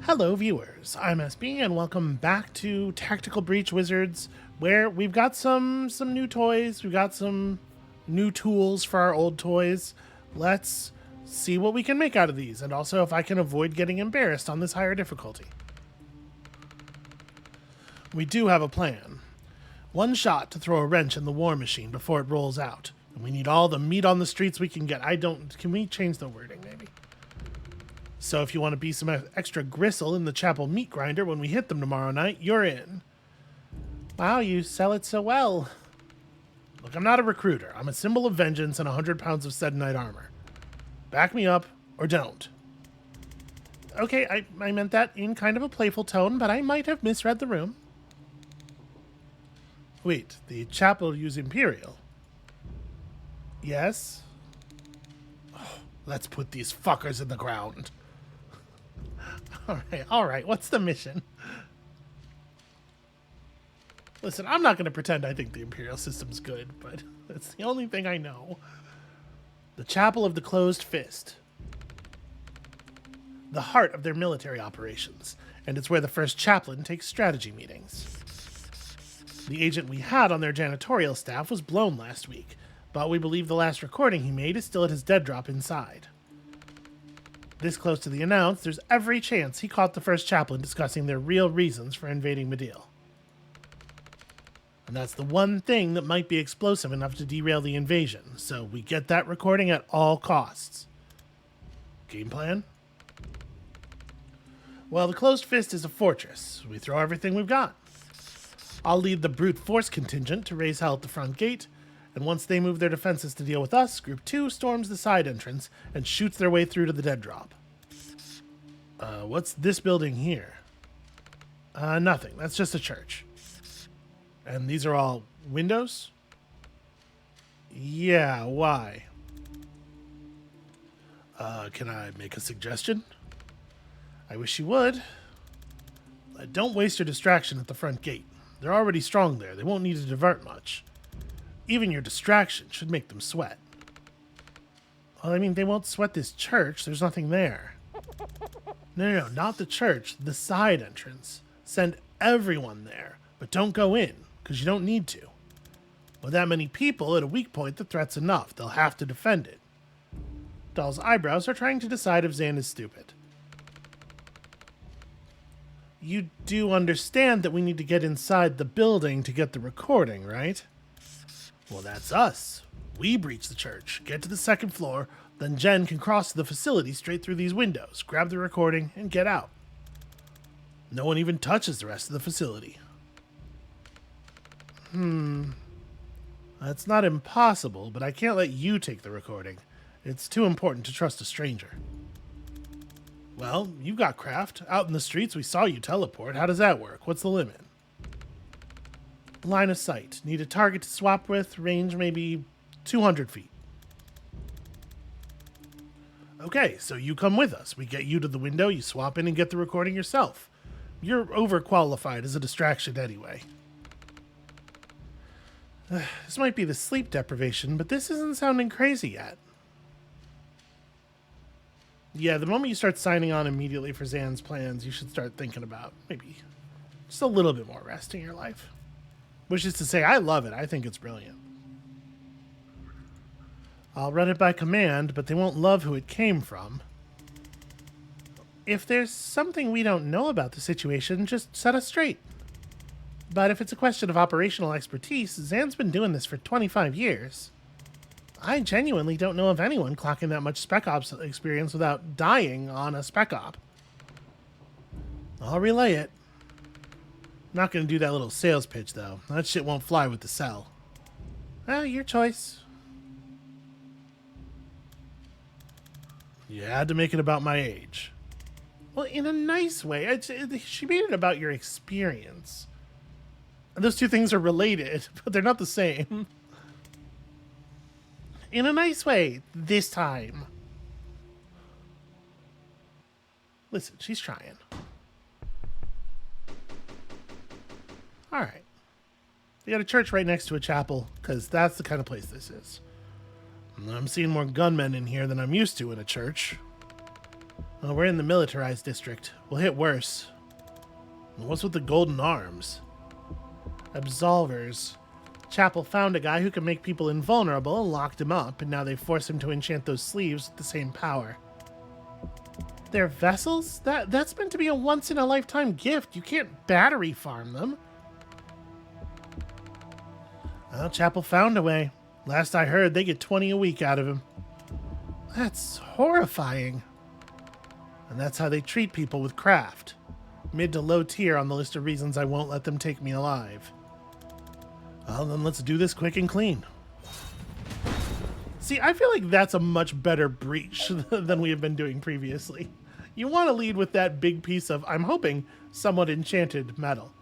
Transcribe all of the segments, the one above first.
Hello viewers, I'm SB and welcome back to Tactical Breach Wizards, where we've got some new toys, we've got some new tools for our old toys. Let's see what we can make out of these, and also if I can avoid getting embarrassed on this higher difficulty. We do have a plan. One shot to throw a wrench in the war machine before it rolls out. And we need all the meat on the streets we can get. Can we change the wording maybe? So if you want to be some extra gristle in the chapel meat grinder when we hit them tomorrow night, you're in. Wow, you sell it so well. Look, I'm not a recruiter. I'm a symbol of vengeance and 100 pounds of Sedonite armor. Back me up or don't. Okay, I meant that in kind of a playful tone, but I might have misread the room. Wait, the chapel use Imperial. Yes? Oh, let's put these fuckers in the ground. All right, what's the mission? Listen, I'm not going to pretend I think the Imperial system's good, but that's the only thing I know. The Chapel of the Closed Fist. The heart of their military operations, and it's where the first chaplain takes strategy meetings. The agent we had on their janitorial staff was blown last week, but we believe the last recording he made is still at his dead drop inside. This close to the announce, there's every chance he caught the first chaplain discussing their real reasons for invading Medil. And that's the one thing that might be explosive enough to derail the invasion, so we get that recording at all costs. Game plan? Well, the Closed Fist is a fortress. We throw everything we've got. I'll lead the brute force contingent to raise hell at the front gate, and once they move their defenses to deal with us, Group 2 storms the side entrance and shoots their way through to the dead drop. What's this building here? Nothing. That's just a church. And these are all windows? Yeah, why? Can I make a suggestion? I wish you would. Don't waste your distraction at the front gate. They're already strong there. They won't need to divert much. Even your distraction should make them sweat. Well, I mean, they won't sweat this church. There's nothing there. No, not the church. The side entrance. Send everyone there, but don't go in, because you don't need to. With that many people at a weak point, the threat's enough. They'll have to defend it. Doll's eyebrows are trying to decide if Zan is stupid. You do understand that we need to get inside the building to get the recording, right? Well, that's us. We breach the church, get to the second floor, then Jen can cross the facility straight through these windows, grab the recording, and get out. No one even touches the rest of the facility. That's not impossible, but I can't let you take the recording. It's too important to trust a stranger. Well, you've got craft. Out in the streets, we saw you teleport. How does that work? What's the limit? Line of sight. Need a target to swap with. Range maybe 200 feet. Okay, so you come with us. We get you to the window, you swap in and get the recording yourself. You're overqualified as a distraction anyway. This might be the sleep deprivation, but this isn't sounding crazy yet. Yeah, the moment you start signing on immediately for Zan's plans, you should start thinking about maybe just a little bit more rest in your life. Which is to say, I love it. I think it's brilliant. I'll run it by command, but they won't love who it came from. If there's something we don't know about the situation, just set us straight. But if it's a question of operational expertise, Zan's been doing this for 25 years. I genuinely don't know of anyone clocking that much Spec Ops experience without dying on a Spec Op. I'll relay it. Not going to do that little sales pitch, though. That shit won't fly with the cell. Your choice. You had to make it about my age. Well, in a nice way. She made it about your experience. And those two things are related, but they're not the same. In a nice way, this time. Listen, she's trying. Alright. You got a church right next to a chapel, because that's the kind of place this is. I'm seeing more gunmen in here than I'm used to in a church. Oh, we're in the militarized district. We'll hit worse. And what's with the golden arms? Absolvers. Chapel found a guy who could make people invulnerable and locked him up, and now they force him to enchant those sleeves with the same power. They're vessels? That's meant to be a once-in-a-lifetime gift. You can't battery farm them. Well, Chapel found a way. Last I heard, they get 20 a week out of him. That's horrifying. And that's how they treat people with craft. Mid to low tier on the list of reasons I won't let them take me alive. Well, then let's do this quick and clean. See, I feel like that's a much better breach than we have been doing previously. You want to lead with that big piece of, I'm hoping, somewhat enchanted metal.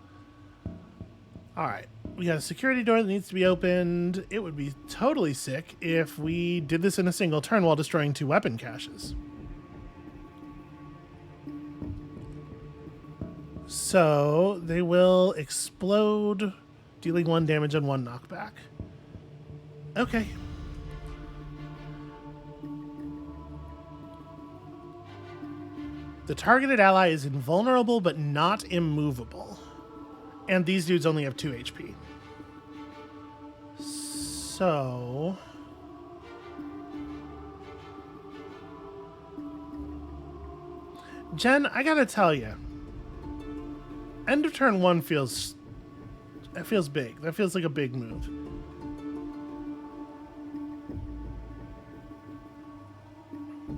Alright, we got a security door that needs to be opened. It would be totally sick if we did this in a single turn while destroying 2 weapon caches. So, they will explode, dealing 1 damage and 1 knockback. Okay. The targeted ally is invulnerable but not immovable. And these dudes only have 2 HP. So... Jen, I gotta tell you, end of turn 1 feels big. That feels like a big move.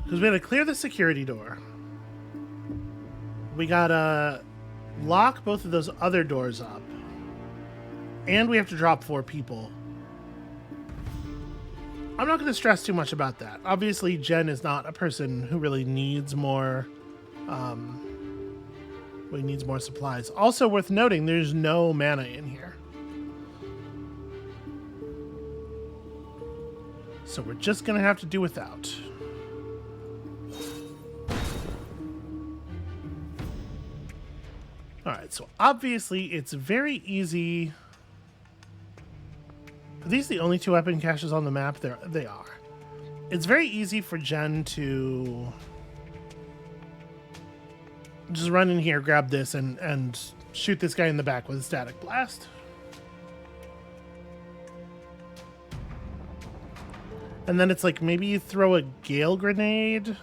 Because we had to clear the security door. We gotta lock both of those other doors up. And we have to drop 4 people. I'm not going to stress too much about that. Obviously, Jen is not a person who really needs more... needs more supplies. Also worth noting, there's no mana in here. So we're just going to have to do without. Alright, so obviously it's very easy... Are these the only 2 weapon caches on the map? They are. It's very easy for Jen to just run in here, grab this, and shoot this guy in the back with a static blast. And then it's like, maybe you throw a gale grenade.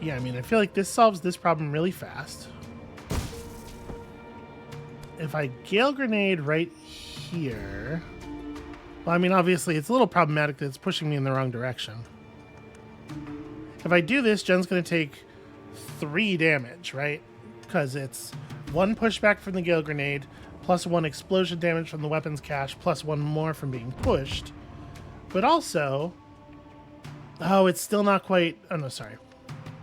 Yeah, I mean, I feel like this solves this problem really fast. If I gale grenade right here... Well, I mean, obviously, it's a little problematic that it's pushing me in the wrong direction. If I do this, Jen's going to take 3 damage, right? Because it's 1 pushback from the gale grenade, plus 1 explosion damage from the weapons cache, plus 1 more from being pushed. But also... Oh, it's still not quite... Oh, no, sorry.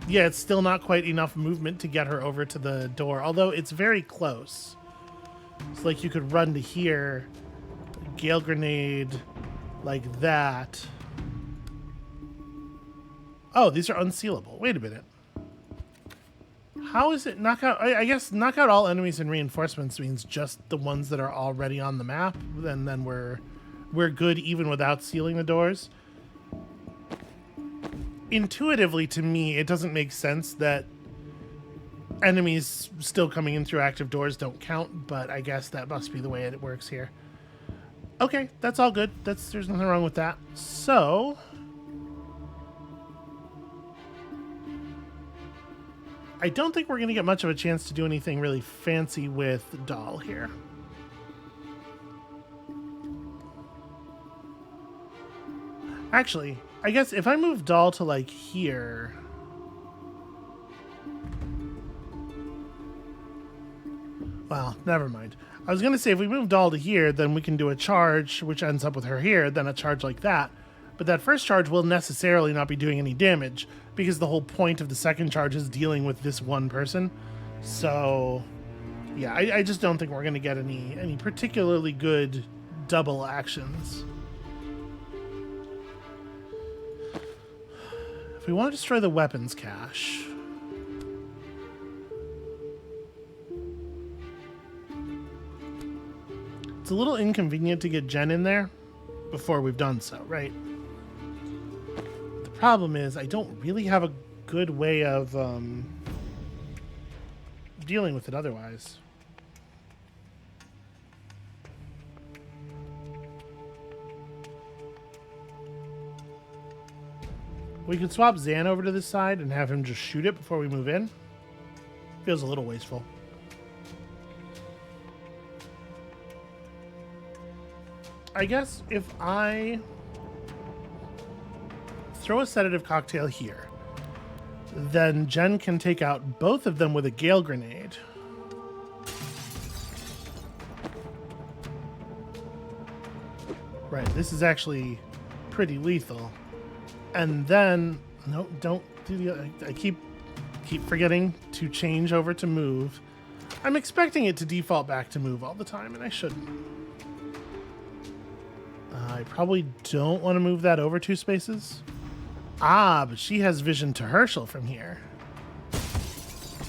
Yeah, it's still not quite enough movement to get her over to the door, although it's very close. It's like you could run to here, gale grenade, like that. Oh, these are unsealable. Wait a minute. How is it knock out? I guess knock out all enemies and reinforcements means just the ones that are already on the map, and then we're good even without sealing the doors. Intuitively, to me, it doesn't make sense that enemies still coming in through active doors don't count, but I guess that must be the way it works here. Okay, that's all good. There's nothing wrong with that. So... I don't think we're going to get much of a chance to do anything really fancy with Doll here. Actually, I guess if I move Doll to, like, here... Well, never mind. I was going to say, if we move Doll to here, then we can do a charge, which ends up with her here, then a charge like that. But that first charge will necessarily not be doing any damage, because the whole point of the second charge is dealing with this one person. So, yeah, I just don't think we're going to get any particularly good double actions. If we want to destroy the weapons cache... a little inconvenient to get Jen in there before we've done so, right? The problem is I don't really have a good way of dealing with it otherwise. We could swap Zan over to this side and have him just shoot it before we move in. Feels a little wasteful. I guess if I throw a sedative cocktail here, then Jen can take out both of them with a gale grenade. Right, this is actually pretty lethal. And then, no, don't do the. I keep forgetting to change over to move. I'm expecting it to default back to move all the time, and I shouldn't. I probably don't want to move that over 2 spaces. Ah, but she has vision to Herschel from here.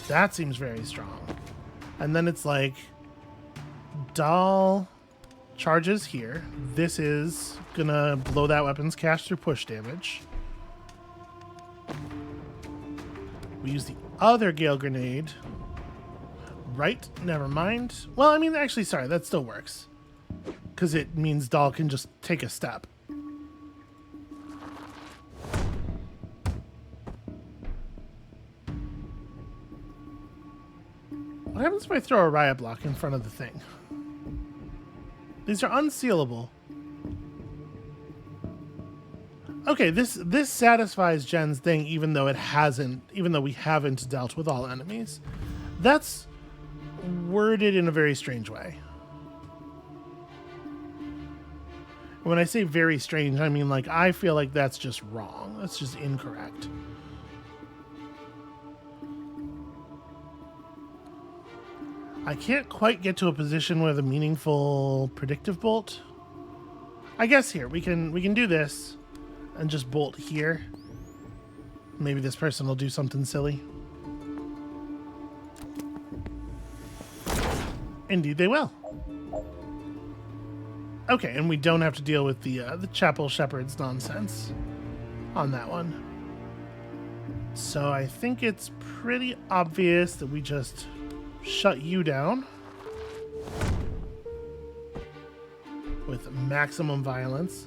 That seems very strong. And then it's like, Dahl charges here. This is gonna blow that weapon's cache through push damage. We use the other gale grenade. Right, never mind. Well, I mean, actually, sorry, that still works. Because it means Dahl can just take a step. What happens if I throw a riot block in front of the thing? These are unsealable. Okay, this satisfies Jen's thing, even though we haven't dealt with all enemies. That's worded in a very strange way. When I say very strange, I mean, like, I feel like that's just wrong. That's just incorrect. I can't quite get to a position with a meaningful predictive bolt. I guess here, we can do this and just bolt here. Maybe this person will do something silly. Indeed they will. Okay, and we don't have to deal with the Chapel Shepherd's nonsense on that one. So I think it's pretty obvious that we just shut you down with maximum violence.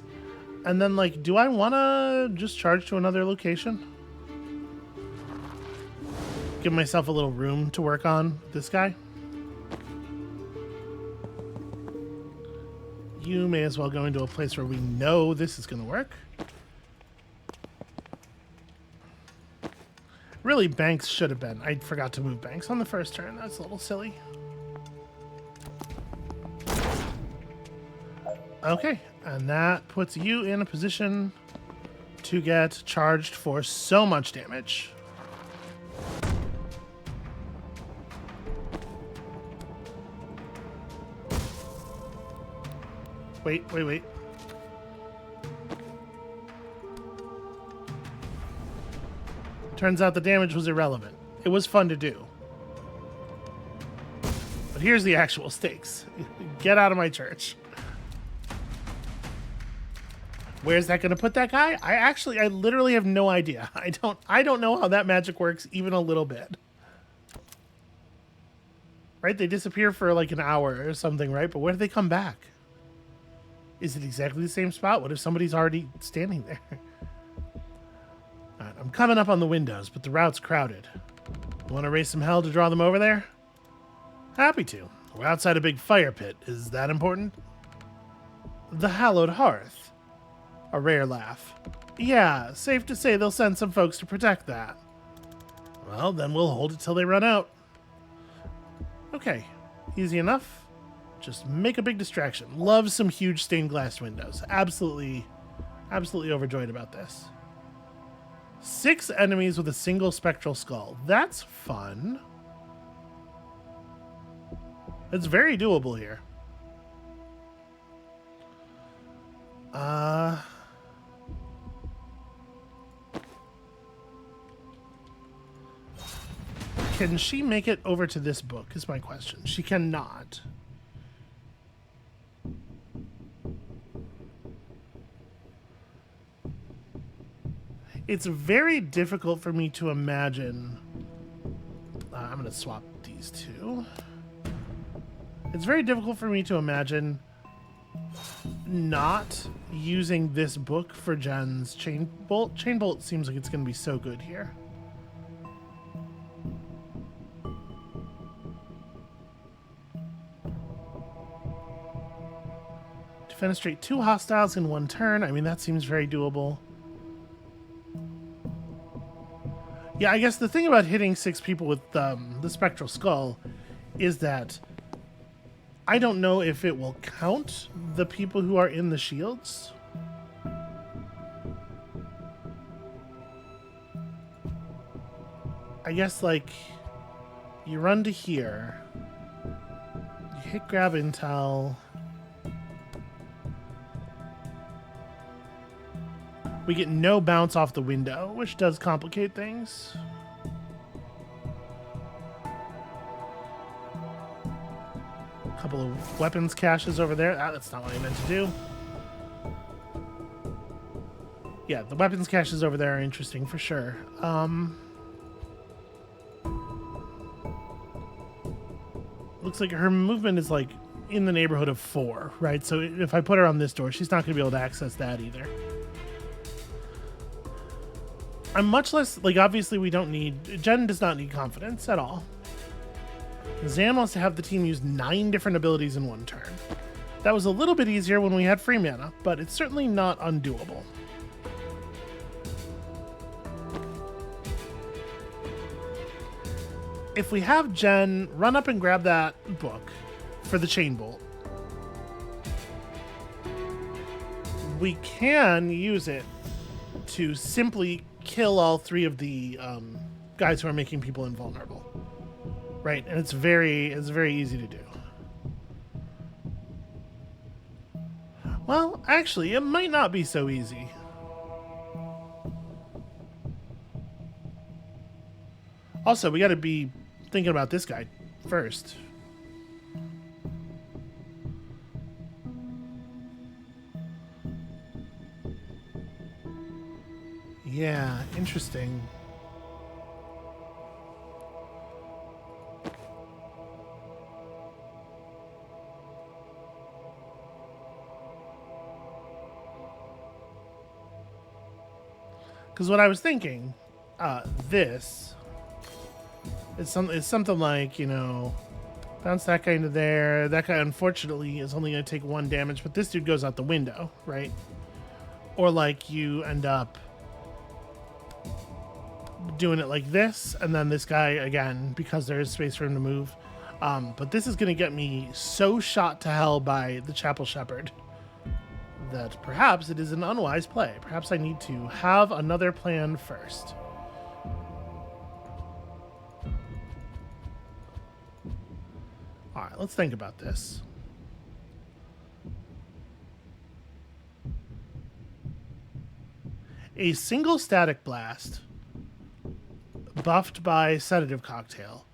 And then, like, do I want to just charge to another location? Give myself a little room to work on this guy? You may as well go into a place where we know this is going to work. Really, Banks should have been. I forgot to move Banks on the first turn. That's a little silly. Okay, and that puts you in a position to get charged for so much damage. Wait. Turns out the damage was irrelevant. It was fun to do. But here's the actual stakes. Get out of my church. Where's that going to put that guy? I literally have no idea. I don't know how that magic works even a little bit. Right? They disappear for like an hour or something, right? But where do they come back? Is it exactly the same spot? What if somebody's already standing there? All right, I'm coming up on the windows, but the route's crowded. You want to raise some hell to draw them over there? Happy to. We're outside a big fire pit. Is that important? The hallowed hearth. A rare laugh. Yeah, safe to say they'll send some folks to protect that. Well, then we'll hold it till they run out. Okay, easy enough. Just make a big distraction. Love some huge stained glass windows. Absolutely overjoyed about this. 6 enemies with a single spectral skull. That's fun. It's very doable here. Can she make it over to this book is my question. She cannot. It's very difficult for me to imagine. I'm going to swap these two. It's very difficult for me to imagine not using this book for Jen's chain bolt. Chain bolt seems like it's going to be so good here. Defenestrate 2 hostiles in 1 turn. I mean, that seems very doable. Yeah, I guess the thing about hitting 6 people with the Spectral Skull is that I don't know if it will count the people who are in the shields. I guess, like, you run to here, you hit grab intel. We get no bounce off the window, which does complicate things. A couple of weapons caches over there. That's not what I meant to do. Yeah, the weapons caches over there are interesting for sure. Looks like her movement is like in the neighborhood of 4, right? So if I put her on this door, she's not going to be able to access that either. I'm much less, like, obviously we don't need, Jen does not need confidence at all. Zan wants to have the team use 9 different abilities in 1 turn. That was a little bit easier when we had free mana, but it's certainly not undoable. If we have Jen run up and grab that book for the chain bolt, we can use it to simply kill all 3 of the guys who are making people invulnerable, right? And it's very easy to do. Well, actually, it might not be so easy. Also, we got to be thinking about this guy first. Yeah, interesting. Because what I was thinking, this is something like, you know, bounce that guy into there. That guy, unfortunately, is only going to take 1 damage, but this dude goes out the window, right? Or like you end up doing it like this, and then this guy again, because there is space for him to move. But this is going to get me so shot to hell by the Chapel Shepherd that perhaps it is an unwise play. Perhaps I need to have another plan first. All right, let's think about this. A single static blast buffed by Sedative Cocktail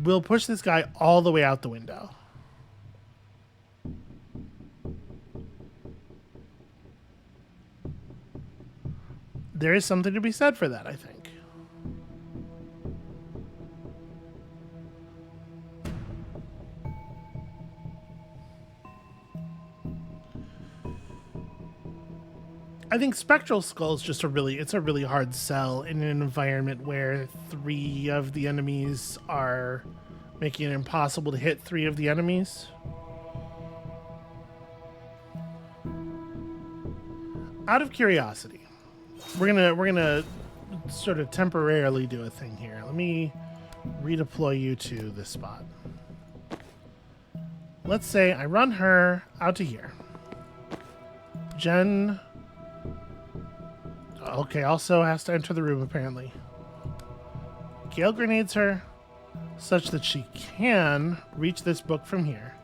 will push this guy all the way out the window. There is something to be said for that, I think. I think Spectral Skull is just it's a really hard sell in an environment where 3 of the enemies are making it impossible to hit 3 of the enemies. Out of curiosity, we're gonna sort of temporarily do a thing here. Let me redeploy you to this spot. Let's say I run her out to here. Jen, okay, also has to enter the room apparently. Gale grenades her such that she can reach this book from here.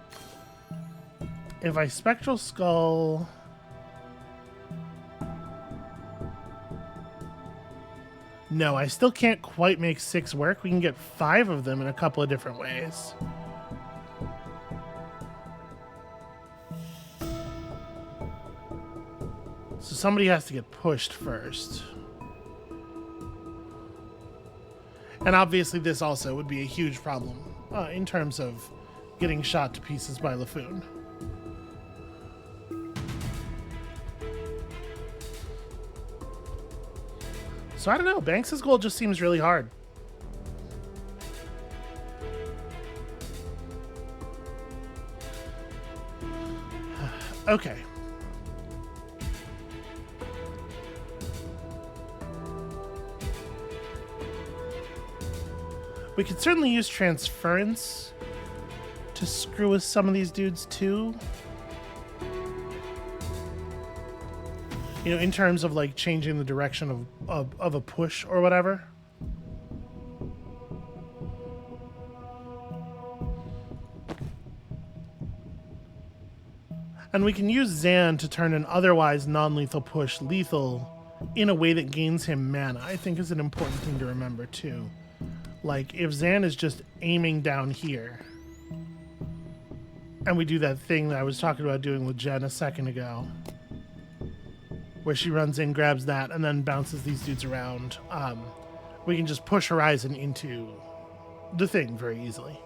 If I Spectral Skull, no, I still can't quite make 6 work. We can get 5 of them in a couple of different ways. So somebody has to get pushed first. And obviously this also would be a huge problem in terms of getting shot to pieces by Laffoon. So I don't know, Banks' goal just seems really hard. Okay. We could certainly use transference to screw with some of these dudes too. You know, in terms of like changing the direction of a push or whatever. And we can use Zan to turn an otherwise non-lethal push lethal in a way that gains him mana. I think is an important thing to remember too. Like, if Zan is just aiming down here, and we do that thing that I was talking about doing with Jen a second ago, where she runs in, grabs that, and then bounces these dudes around, we can just push Horizon into the thing very easily.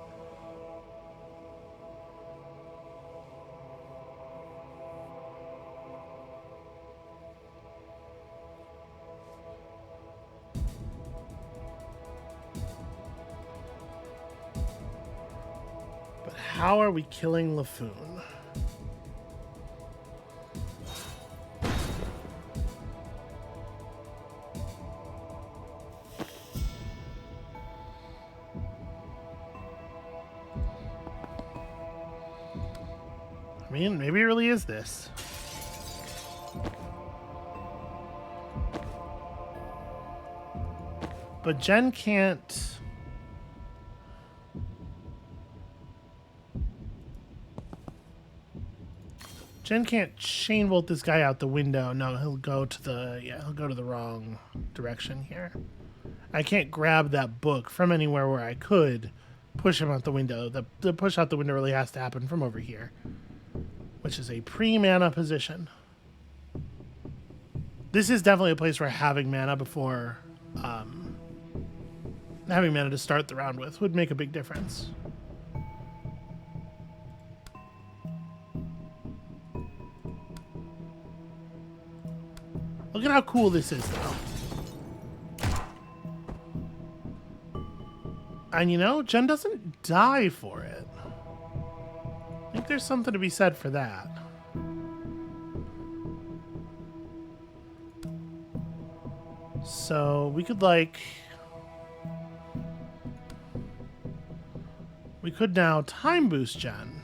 How are we killing Laffoon? I mean, maybe it really is this. But Jen can't... Jen can't chain bolt this guy out the window. No, he'll go to the... Yeah, he'll go to the wrong direction here. I can't grab that book from anywhere where I could push him out the window. The push out the window really has to happen from over here, which is a pre-mana position. This is definitely a place where having mana before... having mana to start the round with would make a big difference. Look at how cool this is, though. And you know, Jen doesn't die for it. I think there's something to be said for that. So we could like... We could now time boost Jen.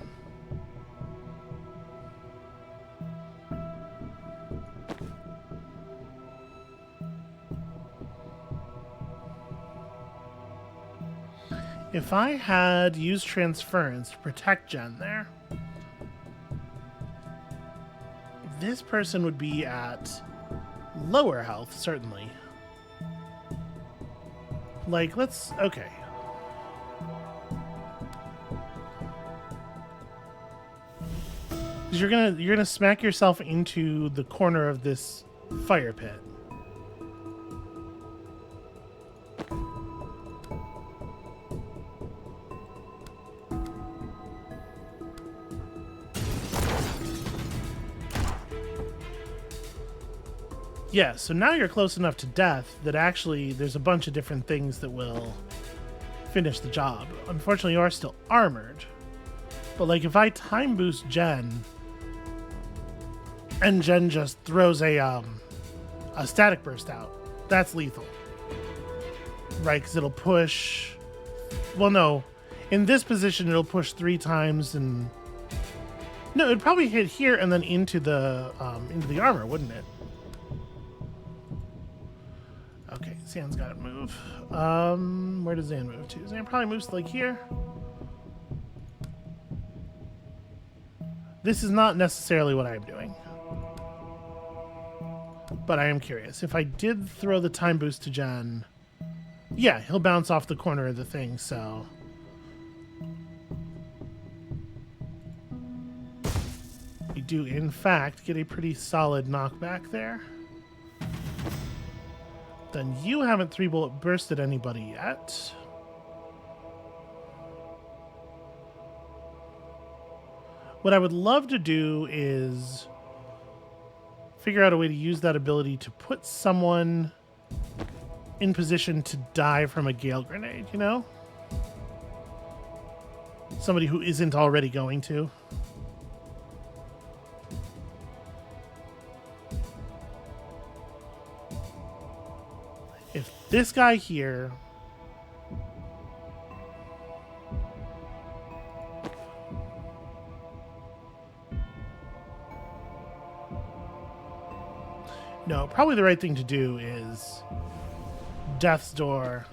If I had used transference to protect Jen there, this person would be at lower health, certainly. Like, let's... Okay. You're gonna smack yourself into the corner of this fire pit. Yeah, so now you're close enough to death that actually there's a bunch of different things that will finish the job. Unfortunately, you are still armored. But like if I time boost Jen and Jen just throws a static burst out, that's lethal. Right, because it'll push... Well, no. In this position, it'll push 3 times and... No, it'd probably hit here and then into the armor, wouldn't it? Okay, Zan's got to move. Where does Zan move to? Zan probably moves to like here. This is not necessarily what I'm doing. But I am curious. If I did throw the time boost to Jen... Yeah, he'll bounce off the corner of the thing, so... We do, in fact, get a pretty solid knockback there. Then you haven't 3-bullet bursted anybody yet. What I would love to do is figure out a way to use that ability to put someone in position to die from a gale grenade, you know? Somebody who isn't already going to. If this guy here no, probably the right thing to do is Death's Door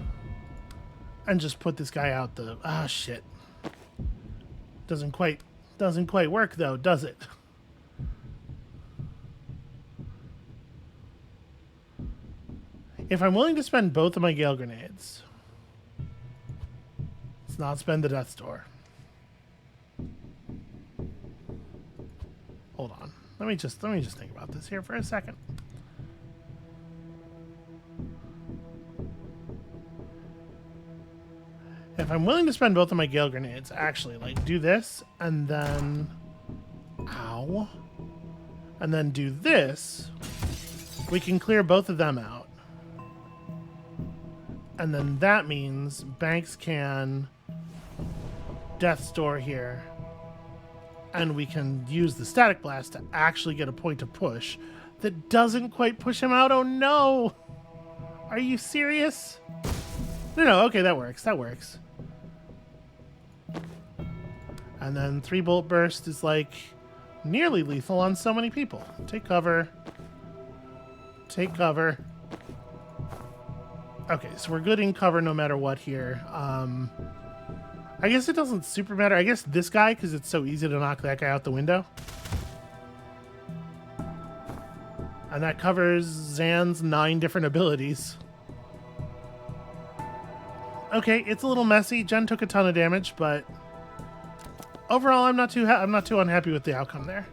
and just put this guy out the shit. Doesn't quite work though, does it? If I'm willing to spend both of my Gale Grenades, let's not spend the Death's Door. Hold on. Let me just think about this here for a second. If I'm willing to spend both of my Gale Grenades, actually, like, do this, and then... Ow. And then do this, we can clear both of them out. And then that means Banks can Death's Door here, and we can use the Static Blast to actually get a point to push that doesn't quite push him out. Oh no! Are you serious? No, okay, that works. That works. And then 3-bullet burst is like nearly lethal on so many people. Take cover. Take cover. Okay, so we're good in cover no matter what here. I guess it doesn't super matter. I guess this guy, because it's so easy to knock that guy out the window. And that covers Zan's 9 different abilities. Okay, it's a little messy. Jen took a ton of damage, but overall, I'm not too unhappy with the outcome there.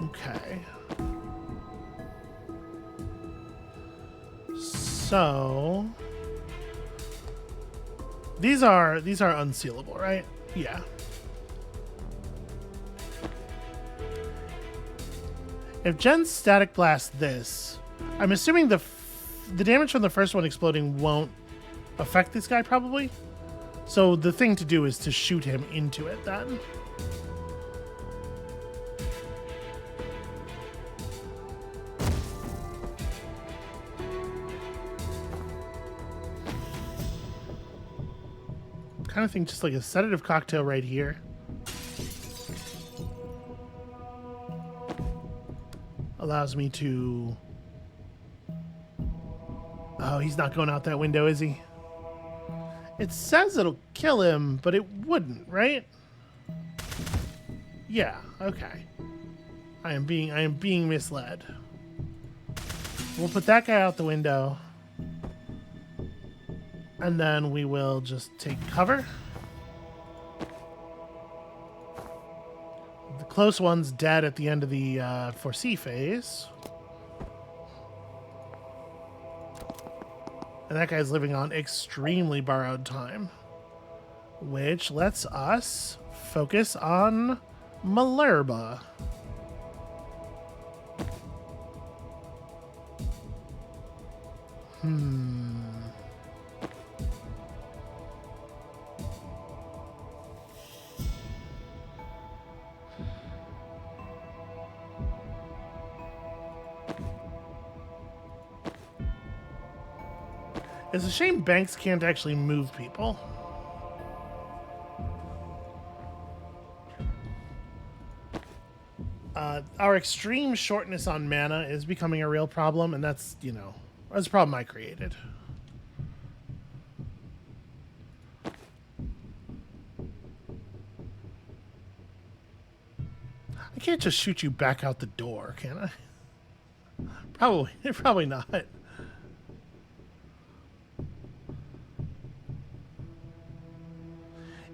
Okay. So these are unsealable, right? Yeah. If Jen static blast this, I'm assuming the damage from the first one exploding won't affect this guy probably. So the thing to do is to shoot him into it then. Kind of think just like a sedative cocktail right here. Allows me to... Oh, he's not going out that window, is he? It says it'll kill him, but it wouldn't, right? Yeah, okay. I am being misled. We'll put that guy out the window. And then we will just take cover. The close one's dead at the end of the foresee phase. And that guy's living on extremely borrowed time. Which lets us focus on Malerba. It's a shame Banks can't actually move people. Our extreme shortness on mana is becoming a real problem, and that's, you know, that's a problem I created. I can't just shoot you back out the door, can I? Probably not.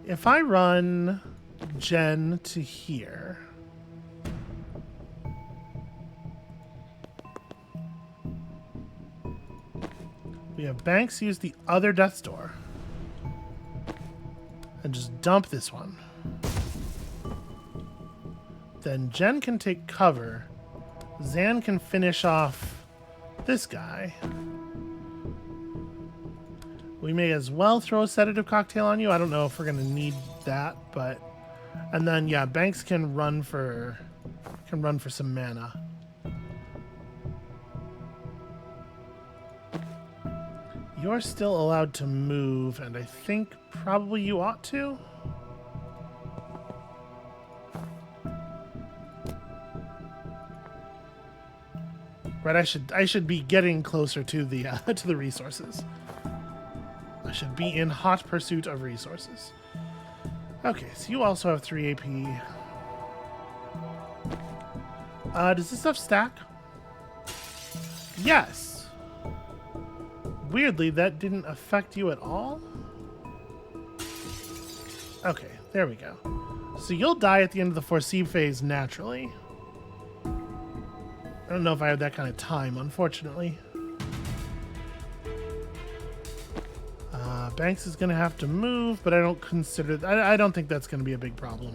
If I run Jen to here. We have Banks use the other death's door. And just dump this one. Then Jen can take cover. Zan can finish off this guy. We may as well throw a sedative cocktail on you. I don't know if we're going to need that, but... And then, yeah, Banks can run for some mana. You're still allowed to move, and I think probably you ought to. Right, I should be getting closer to the to the resources. I should be in hot pursuit of resources. Okay, so you also have 3 AP. Does this stuff stack? Yes. Weirdly, that didn't affect you at all. Okay, there we go. So you'll die at the end of the foresee phase naturally. I don't know if I have that kind of time, unfortunately. Banks is going to have to move, but I don't consider... I don't think that's going to be a big problem.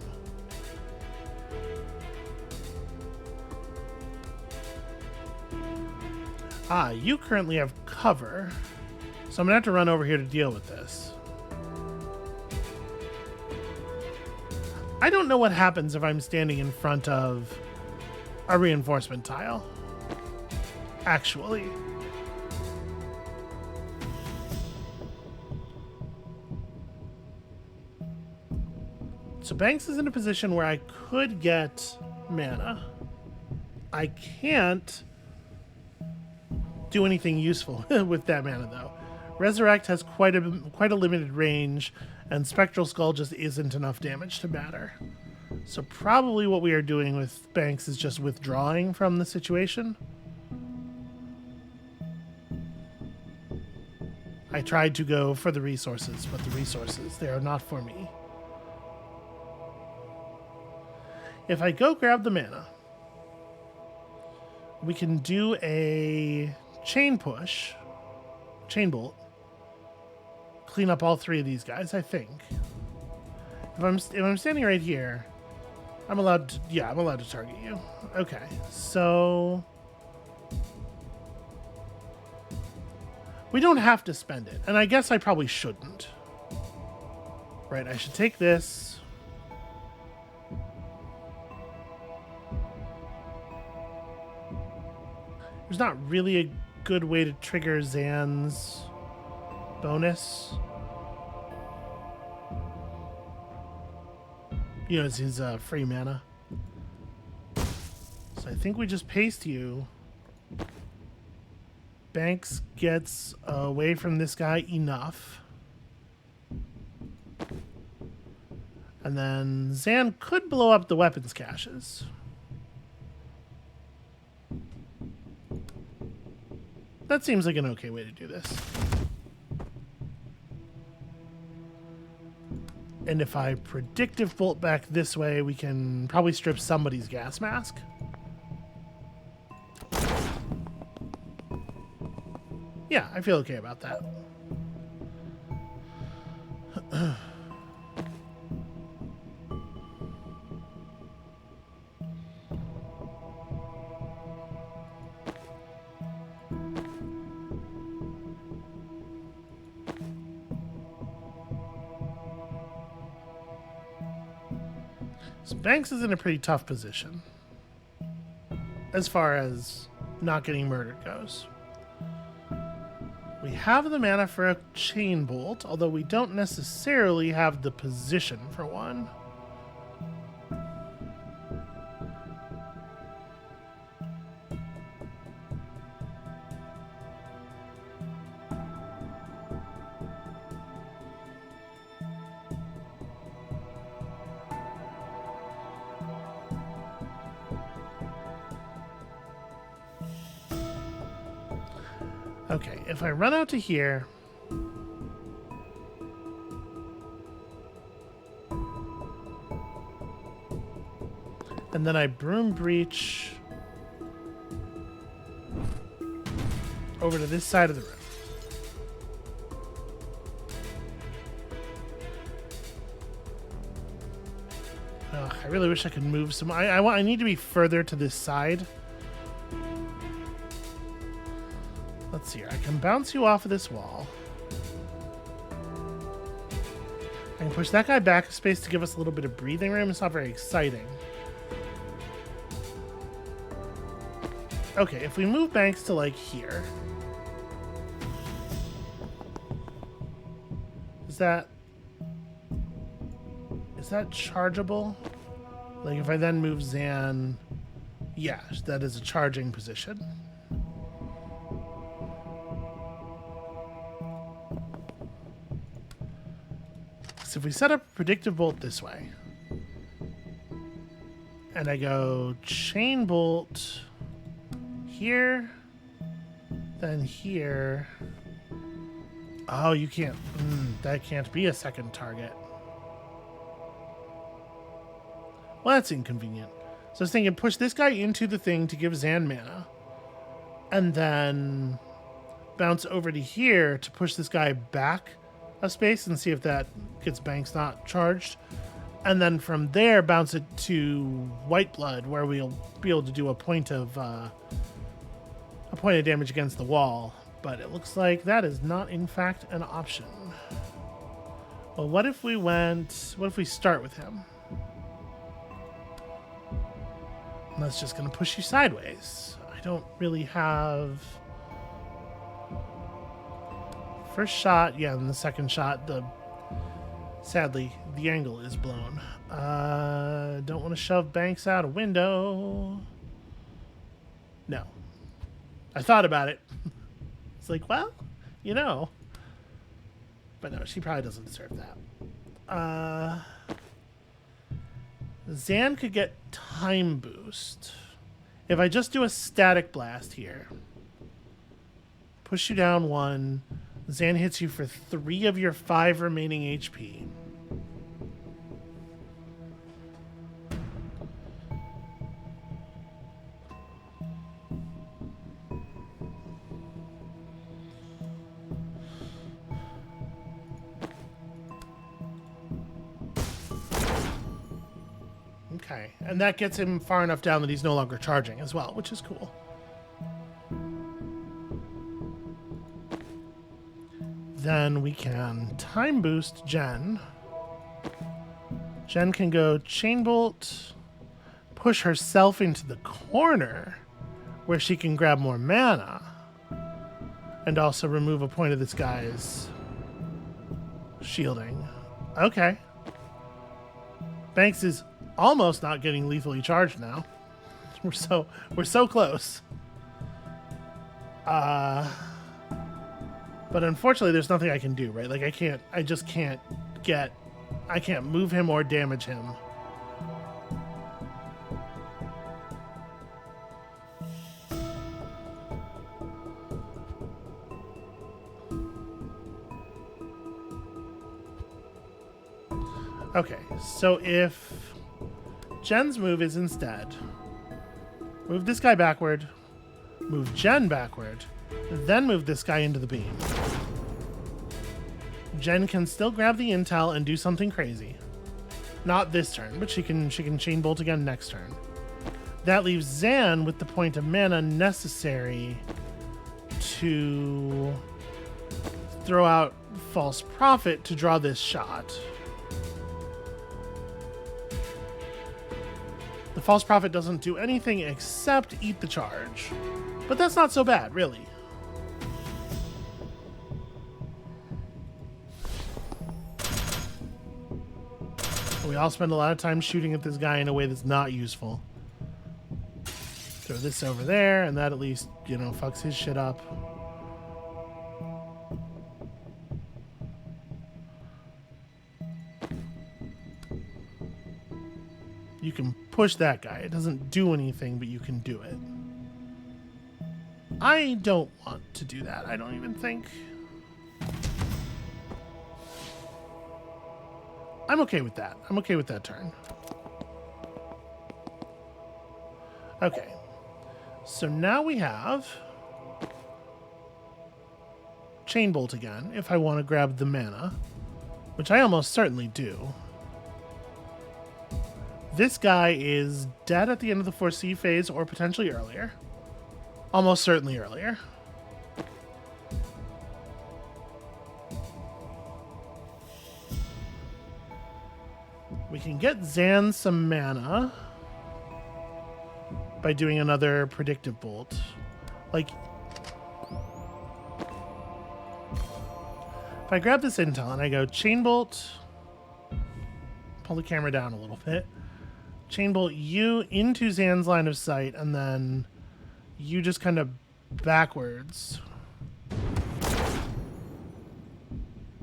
You currently have cover, so I'm going to have to run over here to deal with this. I don't know what happens if I'm standing in front of a reinforcement tile. Actually. So Banks is in a position where I could get mana. I can't do anything useful with that mana, though. Resurrect has quite a limited range, and Spectral Skull just isn't enough damage to matter. So probably what we are doing with Banks is just withdrawing from the situation. I tried to go for the resources, but the resources, they are not for me. If I go grab the mana, we can do a chain push, chain bolt, clean up all 3 of these guys, I think. If I'm standing right here, I'm allowed to, yeah, I'm allowed to target you. Okay, so we don't have to spend it, and I guess I probably shouldn't. Right, I should take this. There's not really a good way to trigger Zan's bonus. You know, it's his free mana. So I think we just paste you. Banks gets away from this guy enough. And then Zan could blow up the weapons caches. That seems like an okay way to do this. And if I predictive bolt back this way, we can probably strip somebody's gas mask. Yeah, I feel okay about that. So Banks is in a pretty tough position as far as not getting murdered goes. We have the mana for a chain bolt, although we don't necessarily have the position for one. Okay, if I run out to here... And then I broom breach over to this side of the room. Ugh, I really wish I could move some. I need to be further to this side. Let's see here. I can bounce you off of this wall. I can push that guy back a space to give us a little bit of breathing room. It's not very exciting. Okay, if we move Banks to like here. Is that chargeable? Like if I then move Zan, yeah, that is a charging position. So if we set up a predictive bolt this way, and I go chain bolt here, then here. Oh, you can't. That can't be a second target. Well, that's inconvenient. So I was thinking, push this guy into the thing to give Zan mana, and then bounce over to here to push this guy back a space and see if that gets Banks not charged. And then from there, bounce it to White Blood, where we'll be able to do a point of damage against the wall. But it looks like that is not, in fact, an option. Well, what if we start with him? And that's just going to push you sideways. I don't really have... First shot, yeah, and the second shot, sadly, the angle is blown. Don't want to shove Banks out a window. No. I thought about it. It's like, well, you know. But no, she probably doesn't deserve that. Zan could get time boost. If I just do a static blast here. Push you down 1. Zan hits you for 3 of your 5 remaining HP. Okay, and that gets him far enough down that he's no longer charging as well, which is cool. Then we can time boost Jen. Jen can go chain bolt, push herself into the corner where she can grab more mana and also remove a point of this guy's shielding. Okay. Banks is almost not getting lethally charged now. We're so close. But unfortunately, there's nothing I can do, right? Like, I can't move him or damage him. Okay, so if Jen's move is instead move this guy backward, move Jen backward, then move this guy into the beam. Jen can still grab the intel and do something crazy. Not this turn, but she can chain bolt again next turn. That leaves Zan with the point of mana necessary to throw out False Prophet to draw this shot. The False Prophet doesn't do anything except eat the charge. But that's not so bad, really. We all spend a lot of time shooting at this guy in a way that's not useful. Throw this over there, and that at least, you know, fucks his shit up. You can push that guy. It doesn't do anything, but you can do it. I don't want to do that, I don't even think. I'm okay with that. I'm okay with that turn. Okay. So now we have Chain Bolt again, if I want to grab the mana, which I almost certainly do. This guy is dead at the end of the 4C phase or potentially earlier. Almost certainly earlier. We can get Zan some mana by doing another predictive bolt. Like, if I grab this intel and I go Chain Bolt, pull the camera down a little bit, Chain Bolt you into Zan's line of sight, and then you just kind of backwards.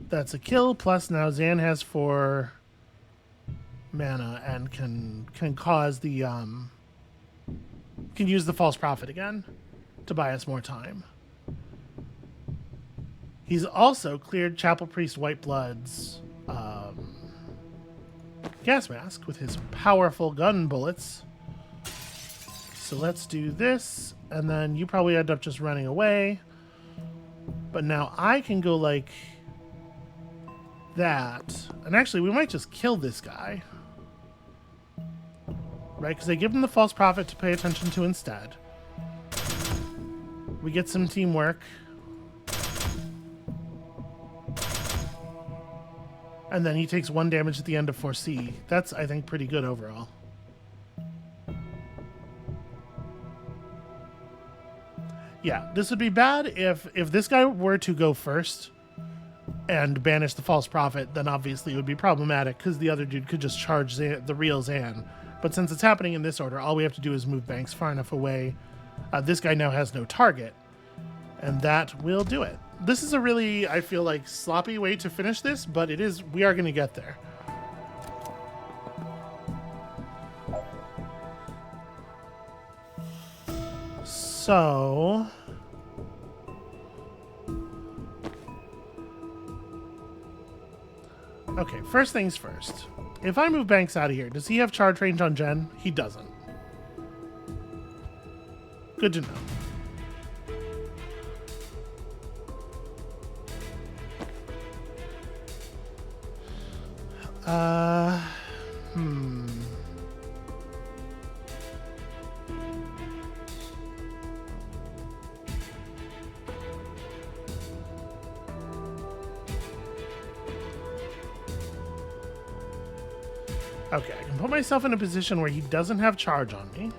That's a kill, plus now Zan has 4 mana and can cause the can use the false prophet again to buy us more time. He's also cleared Chapel Priest Whiteblood's gas mask with his powerful gun bullets. So let's do this, and then you probably end up just running away. But now I can go like that, and actually we might just kill this guy. Right, because I give him the false prophet to pay attention to instead. We get some teamwork. And then he takes 1 damage at the end of 4C. That's, I think, pretty good overall. Yeah, this would be bad if this guy were to go first and banish the false prophet, then obviously it would be problematic because the other dude could just charge the real Zan. But since it's happening in this order, all we have to do is move Banks far enough away. This guy now has no target, and that will do it. This is a really, I feel like, sloppy way to finish this, but it is. We are going to get there. So okay, first things first. If I move Banks out of here, does he have charge range on Jen? He doesn't. Good to know. Okay, I can put myself in a position where he doesn't have charge on me.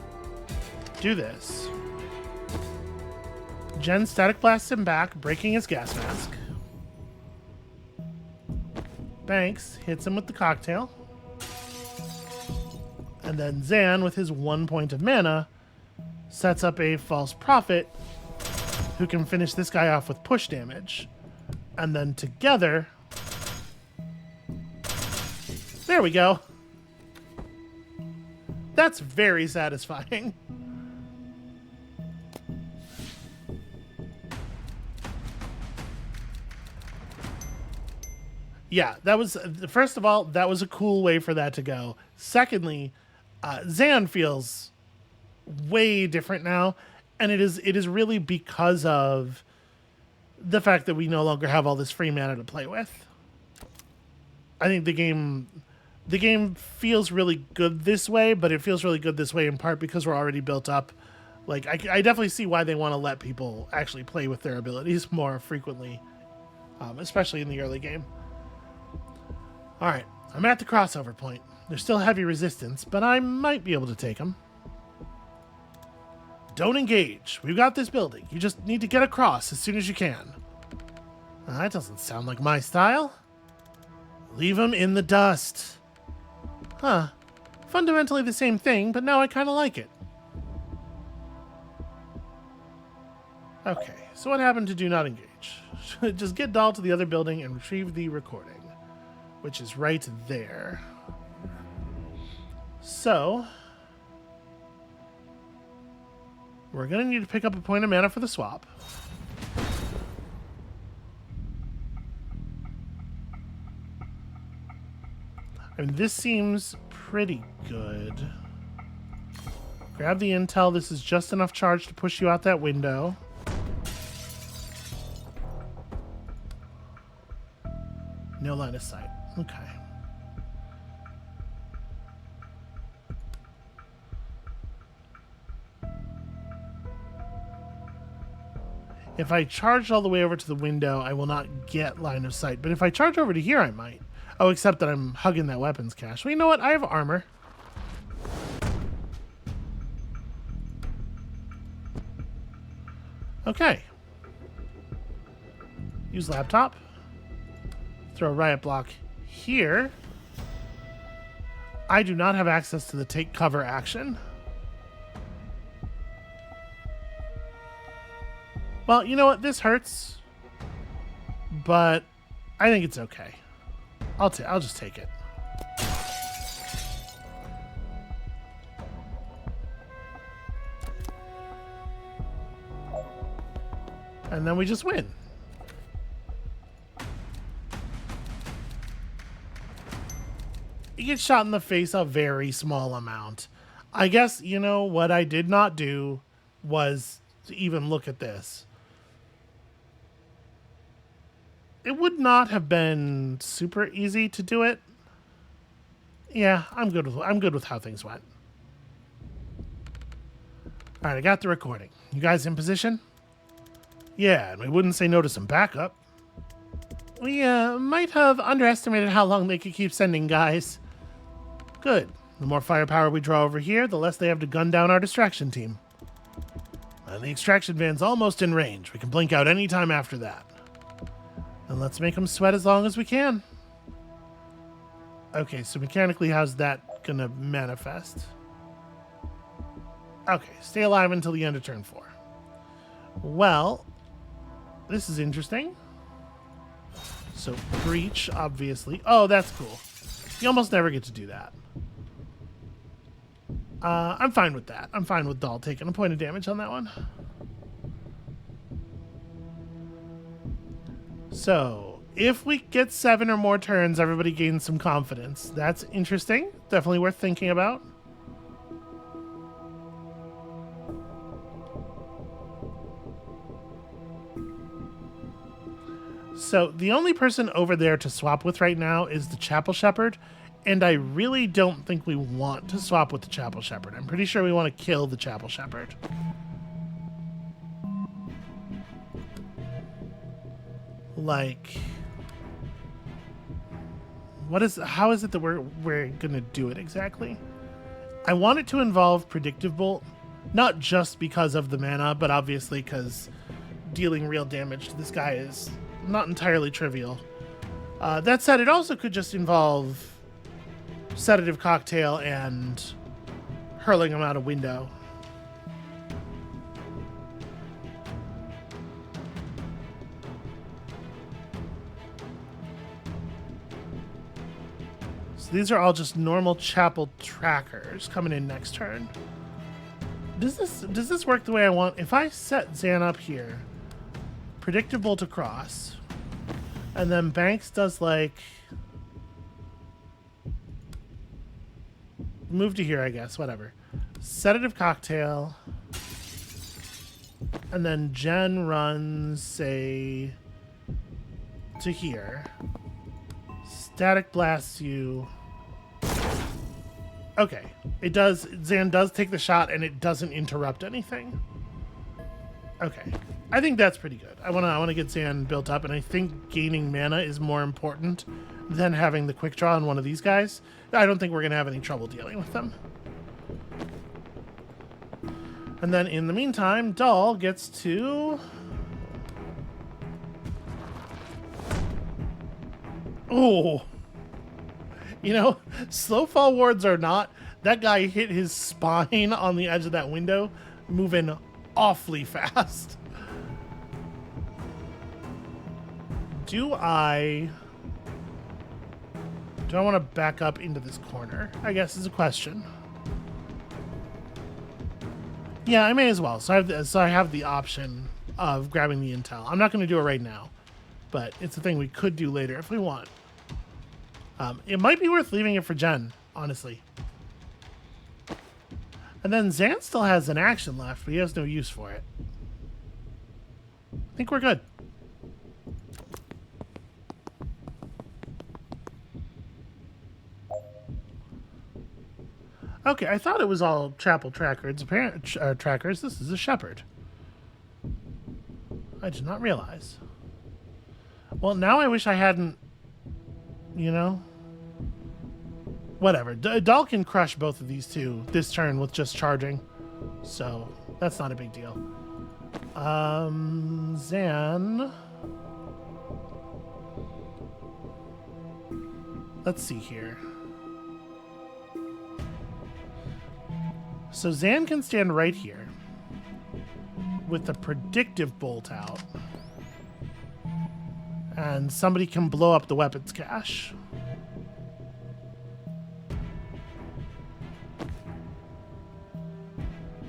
Do this. Jen static blasts him back, breaking his gas mask. Banks hits him with the cocktail. And then Zan, with his 1 point of mana, sets up a false prophet who can finish this guy off with push damage. And then together... There we go. That's very satisfying. Yeah, that was, first of all, that was a cool way for that to go. Secondly, Zan feels way different now, and it is really because of the fact that we no longer have all this free mana to play with. I think the game feels really good this way, but it feels really good this way in part because we're already built up. Like, I definitely see why they want to let people actually play with their abilities more frequently, especially in the early game. All right, I'm at the crossover point. There's still heavy resistance, but I might be able to take them. Don't engage. We've got this building. You just need to get across as soon as you can. That doesn't sound like my style. Leave them in the dust. Huh. Fundamentally the same thing, but now I kind of like it. Okay, so what happened to do not engage? Just get Doll to the other building and retrieve the recording, which is right there. So, we're going to need to pick up a point of mana for the swap. I mean, this seems pretty good. Grab the intel. This is just enough charge to push you out that window. No line of sight. Okay. If I charge all the way over to the window, I will not get line of sight. But if I charge over to here, I might. Oh, except that I'm hugging that weapons cache. Well, you know what? I have armor. Okay. Use laptop. Throw a riot block here. I do not have access to the take cover action. Well, you know what? This hurts, but I think it's okay. I'll just take it. And then we just win. You get shot in the face a very small amount. I guess, you know, what I did not do was to even look at this. It would not have been super easy to do it. Yeah, I'm good with how things went. All right, I got the recording. You guys in position? Yeah, and we wouldn't say no to some backup. We might have underestimated how long they could keep sending guys. Good. The more firepower we draw over here, the less they have to gun down our distraction team. And the extraction van's almost in range. We can blink out any time after that. And let's make them sweat as long as we can. Okay, so mechanically, how's that gonna manifest? Okay, stay alive until the end of turn 4. Well, this is interesting. So, breach, obviously. Oh, that's cool. You almost never get to do that. I'm fine with that. I'm fine with Dahl taking a point of damage on that one. So, if we get 7 or more turns, everybody gains some confidence. That's interesting. Definitely worth thinking about. So, the only person over there to swap with right now is the Chapel Shepherd, and I really don't think we want to swap with the Chapel Shepherd. I'm pretty sure we want to kill the Chapel Shepherd. Like, how is it that we're gonna do it exactly? I want it to involve Predictive Bolt, not just because of the mana, but obviously because dealing real damage to this guy is not entirely trivial. That said, it also could just involve Sedative Cocktail and hurling him out a window. These are all just normal Chapel trackers coming in next turn. Does this work the way I want? If I set Zan up here, Predictive Bolt across, and then Banks does like move to here, I guess, whatever. Sedative Cocktail, and then Jen runs, say, to here. Static blasts you. Okay, it does. Zan does take the shot, and it doesn't interrupt anything. Okay, I think that's pretty good. I wanna get Zan built up, and I think gaining mana is more important than having the quick draw on one of these guys. I don't think we're gonna have any trouble dealing with them. And then in the meantime, Dahl gets to. Oh. You know, slow fall wards are not. That guy hit his spine on the edge of that window, moving awfully fast. Do I want to back up into this corner? I guess is a question. Yeah, I may as well. So I have the option of grabbing the intel. I'm not going to do it right now, but it's a thing we could do later if we want. It might be worth leaving it for Jen, honestly. And then Zan still has an action left, but he has no use for it. I think we're good. Okay, I thought it was all chapel trackers. Trackers. This is a shepherd. I did not realize. Well, now I wish I hadn't, you know. Whatever. Dahl can crush both of these two this turn with just charging. So, that's not a big deal. Zan. Let's see here. So Zan can stand right here with the predictive bolt out. And somebody can blow up the weapons cache.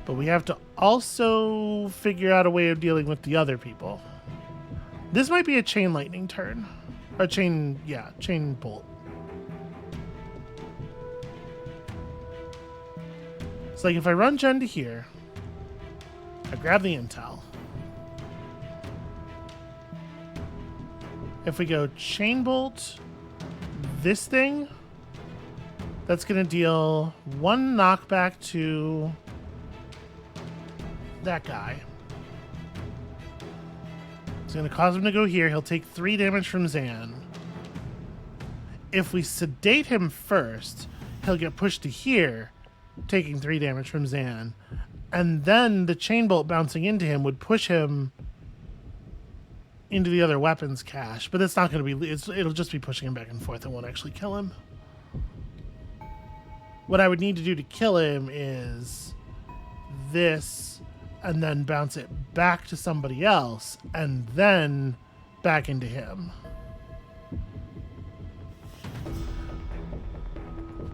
But we have to also figure out a way of dealing with the other people. This might be a chain lightning turn. Or chain bolt. It's like if I run Jen to here, I grab the intel. If we go chain bolt, this thing, that's going to deal 1 knockback to that guy. It's going to cause him to go here. He'll take 3 damage from Zan. If we sedate him first, he'll get pushed to here, taking 3 damage from Zan. And then the chain bolt bouncing into him would push him into the other weapons cache. But that's not going to be... it'll just be pushing him back and forth. It won't actually kill him. What I would need to do to kill him is this, and then bounce it back to somebody else, and then back into him.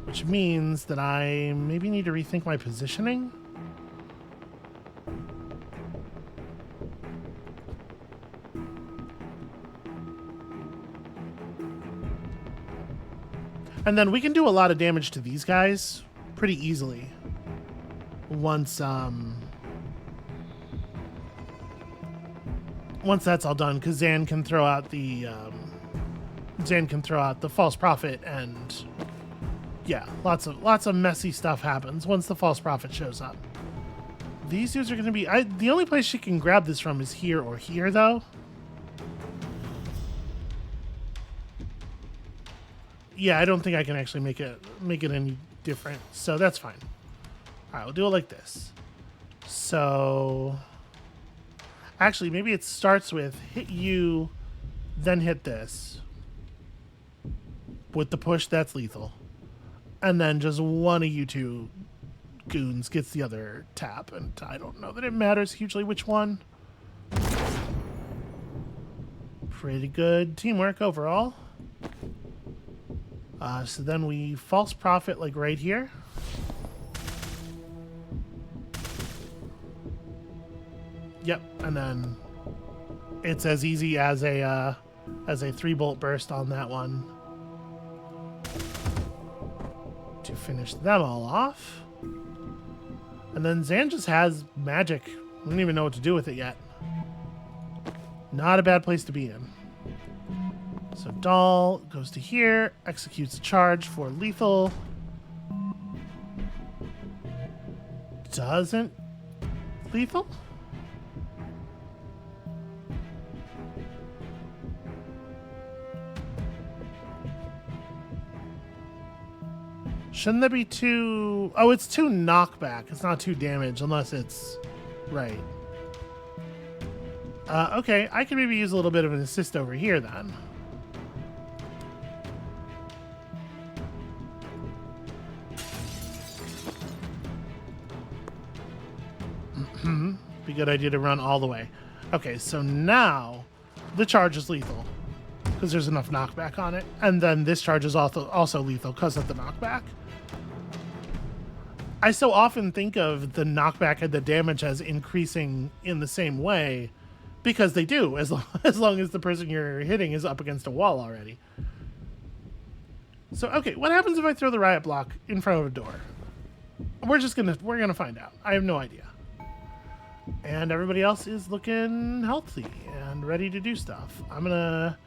Which means that I maybe need to rethink my positioning. And then we can do a lot of damage to these guys pretty easily. Once that's all done, because Zan can throw out the false prophet, and yeah, lots of messy stuff happens once the false prophet shows up. These dudes are going to be... the only place she can grab this from is here or here, though. Yeah, I don't think I can actually make it any different, so that's fine. All right, we'll do it like this. So, actually, maybe it starts with hit you, then hit this. With the push, that's lethal. And then just one of you two goons gets the other tap, and I don't know that it matters hugely which one. Pretty good teamwork overall. So then we false prophet like right here. Yep, and then it's as easy as a 3-bolt burst on that one to finish them all off. And then Zan just has magic. We don't even know what to do with it yet. Not a bad place to be in. So Dahl goes to here, executes a charge for lethal. Doesn't lethal? Shouldn't there be 2... Oh, it's 2 knockback. It's not 2 damage unless it's... Right. Okay, I can maybe use a little bit of an assist over here then. Be a good idea to run all the way. Okay, so now the charge is lethal because there's enough knockback on it, and then this charge is also lethal because of the knockback. I so often think of the knockback and the damage as increasing in the same way because they do, as long as the person you're hitting is up against a wall already. So, okay, what happens if I throw the riot block in front of a door? we're gonna find out. I have no idea. And everybody else is looking healthy and ready to do stuff. I'm gonna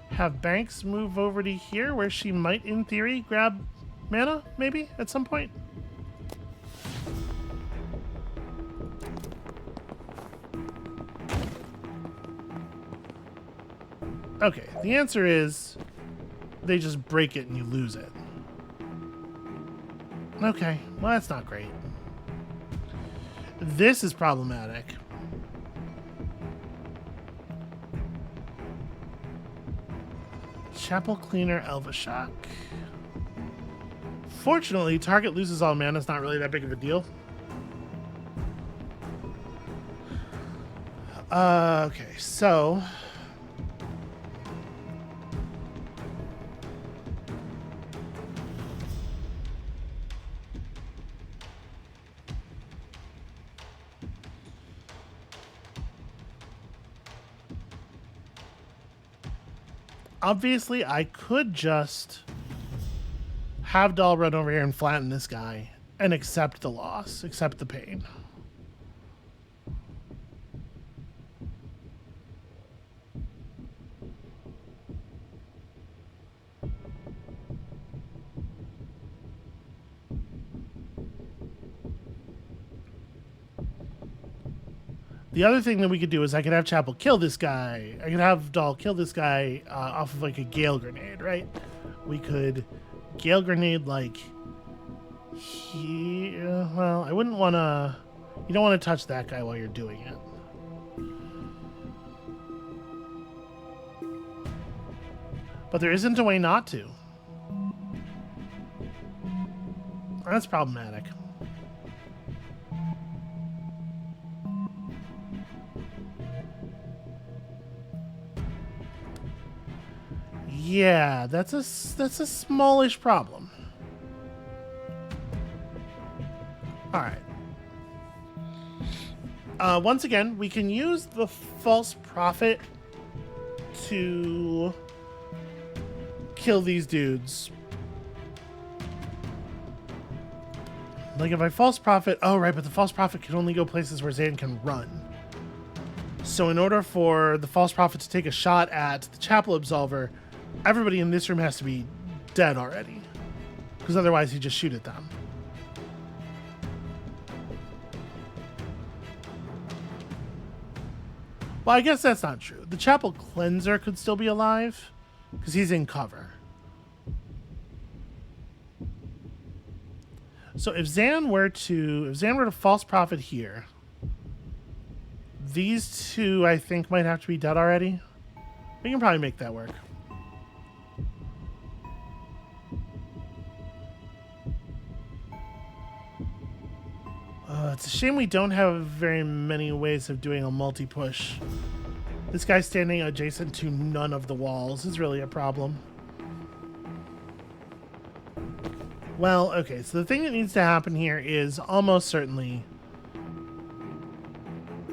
have Banks move over to here where she might, in theory, grab mana, maybe, at some point. Okay, the answer is they just break it and you lose it. Okay, well that's not great. This is problematic. Chapel Cleaner, Elvashok. Fortunately, target loses all mana. It's not really that big of a deal. Okay, so... obviously, I could just have Doll run over here and flatten this guy and accept the loss, accept the pain. The other thing that we could do is I could have Chapel kill this guy. I could have Doll kill this guy off of like a Gale Grenade, right? We could Gale Grenade like here. Well, I wouldn't want to... You don't want to touch that guy while you're doing it. But there isn't a way not to. That's problematic. Yeah, that's a smallish problem. All right. Once again, we can use the False Prophet to kill these dudes. Like if I False Prophet... Oh, right, but the False Prophet can only go places where Zan can run. So in order for the False Prophet to take a shot at the Chapel Absolver, everybody in this room has to be dead already. Because otherwise he'd just shoot at them. Well, I guess that's not true. The Chapel Cleanser could still be alive. Because he's in cover. So if Zan were to False Prophet here, these two I think might have to be dead already. We can probably make that work. It's a shame we don't have very many ways of doing a multi-push. This guy standing adjacent to none of the walls is really a problem. Well, okay, so the thing that needs to happen here is almost certainly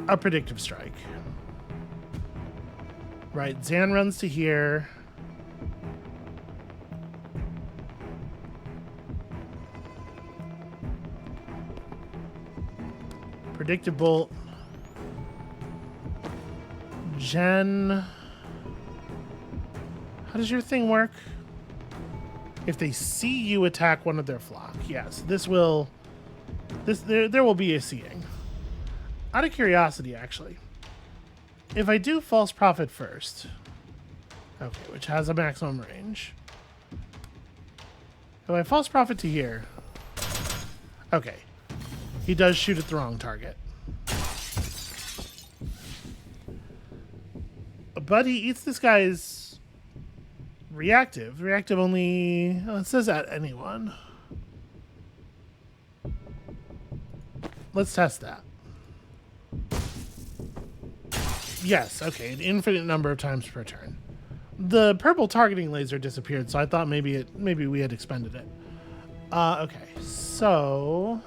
a predictive strike. Right, Zan runs to here. Predictive bolt. Jen. How does your thing work? If they see you attack one of their flock. Yes, there will be a seeing. Out of curiosity, actually. If I do False Prophet first. Okay, which has a maximum range. If I False Prophet to here. Okay. He does shoot at the wrong target. But he eats this guy's reactive. Reactive only... Oh, it says at anyone. Let's test that. Yes, okay. An infinite number of times per turn. The purple targeting laser disappeared, so I thought maybe we had expended it. Okay, so...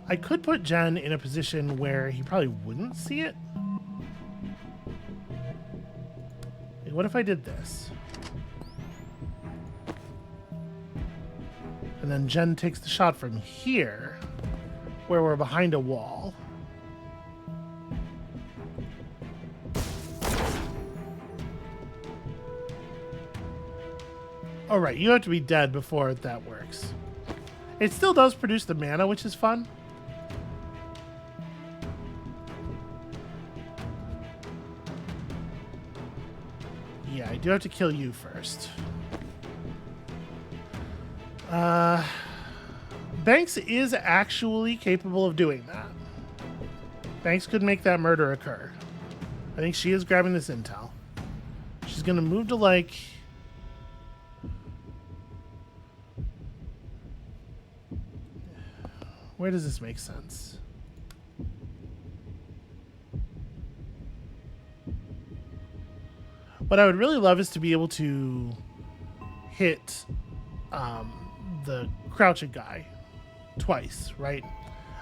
I could put Jen in a position where he probably wouldn't see it. What if I did this? And then Jen takes the shot from here, where we're behind a wall. Oh, right, you have to be dead before that works. It still does produce the mana, which is fun. Yeah, I do have to kill you first. Banks is actually capable of doing that. Banks could make that murder occur. I think she is grabbing this intel. She's going to move to, like... Where does this make sense? What I would really love is to be able to hit the crouching guy twice, right?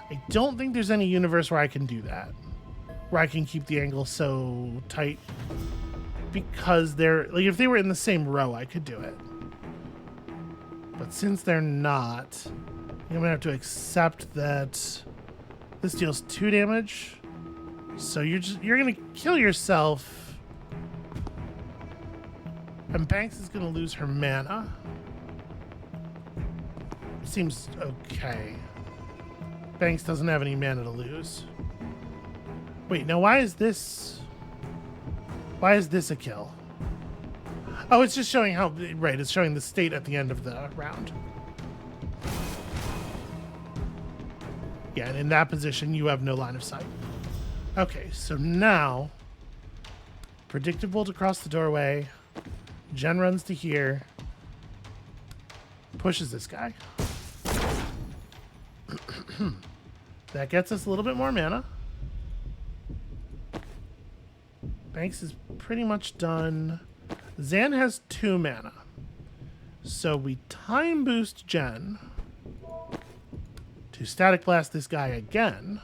I don't think there's any universe where I can do that, where I can keep the angle so tight, because they're like, if they were in the same row, I could do it. But since they're not, I'm gonna have to accept that this deals 2 damage. So you're gonna kill yourself, and Banks is gonna lose her mana. Seems okay. Banks doesn't have any mana to lose. Wait, now why is this a kill? Oh, it's just showing how, right, it's showing the state at the end of the round. Yeah, and in that position, you have no line of sight. Okay, so now, predictable to cross the doorway. Jen runs to here, pushes this guy. That gets us a little bit more mana. Banks is pretty much done. Zan has 2 mana. So we time boost Jen to static blast this guy again.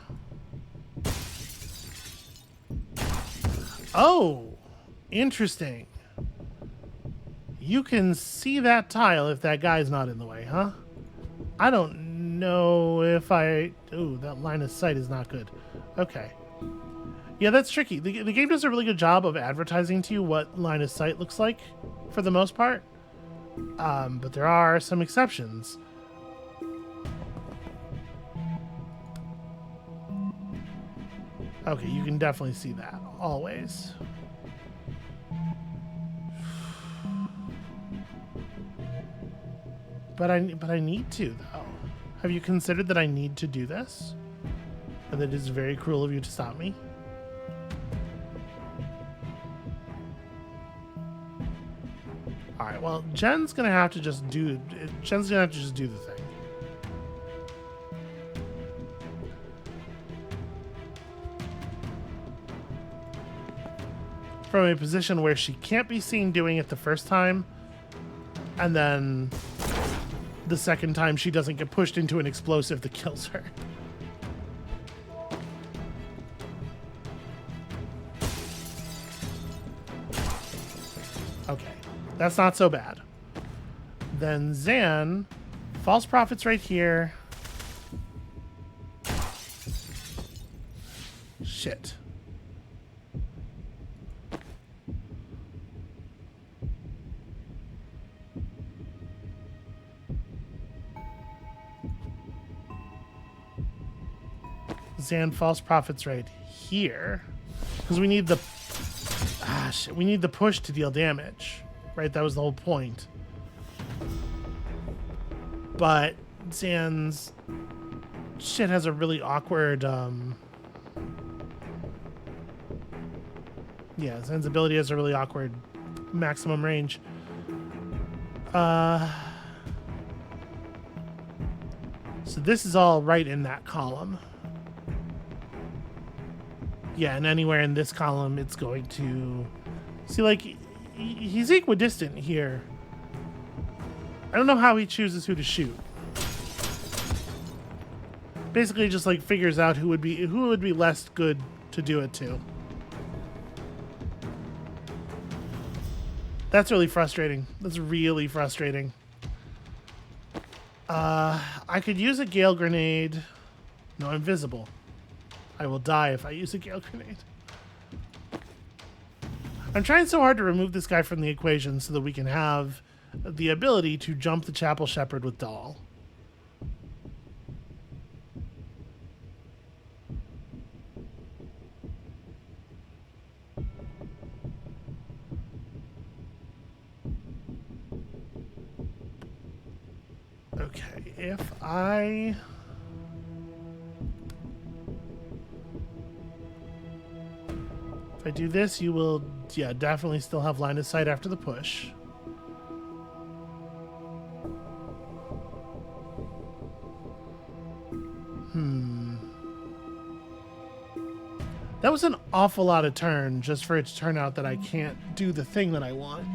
Oh, interesting. You can see that tile if that guy's not in the way, huh? I don't know if I... Ooh, that line of sight is not good. Okay. Yeah, that's tricky. The game does a really good job of advertising to you what line of sight looks like, for the most part. But there are some exceptions. Okay, you can definitely see that, always. But I need to, though. Have you considered that I need to do this? And that it is very cruel of you to stop me? Alright, well, Jen's gonna have to just do the thing. From a position where she can't be seen doing it the first time, and then the second time she doesn't get pushed into an explosive that kills her. Okay, that's not so bad. Then Zan, false prophets right here. Shit. Zan false prophets right here, because we need the we need the push to deal damage, right? That was the whole point. But Zan's shit has a really awkward yeah, Zan's ability has a really awkward maximum range. So this is all right in that column. Yeah, and anywhere in this column, it's going to... See, like, he's equidistant here. I don't know how he chooses who to shoot. Basically just like figures out who would be less good to do it to. That's really frustrating. That's really frustrating. I could use a gale grenade. No, I'm invisible. I will die if I use a gale grenade. I'm trying so hard to remove this guy from the equation so that we can have the ability to jump the Chapel Shepherd with Doll. Okay, if I do this, you will, yeah, definitely still have line of sight after the push. That was an awful lot of turn just for it to turn out that I can't do the thing that I want.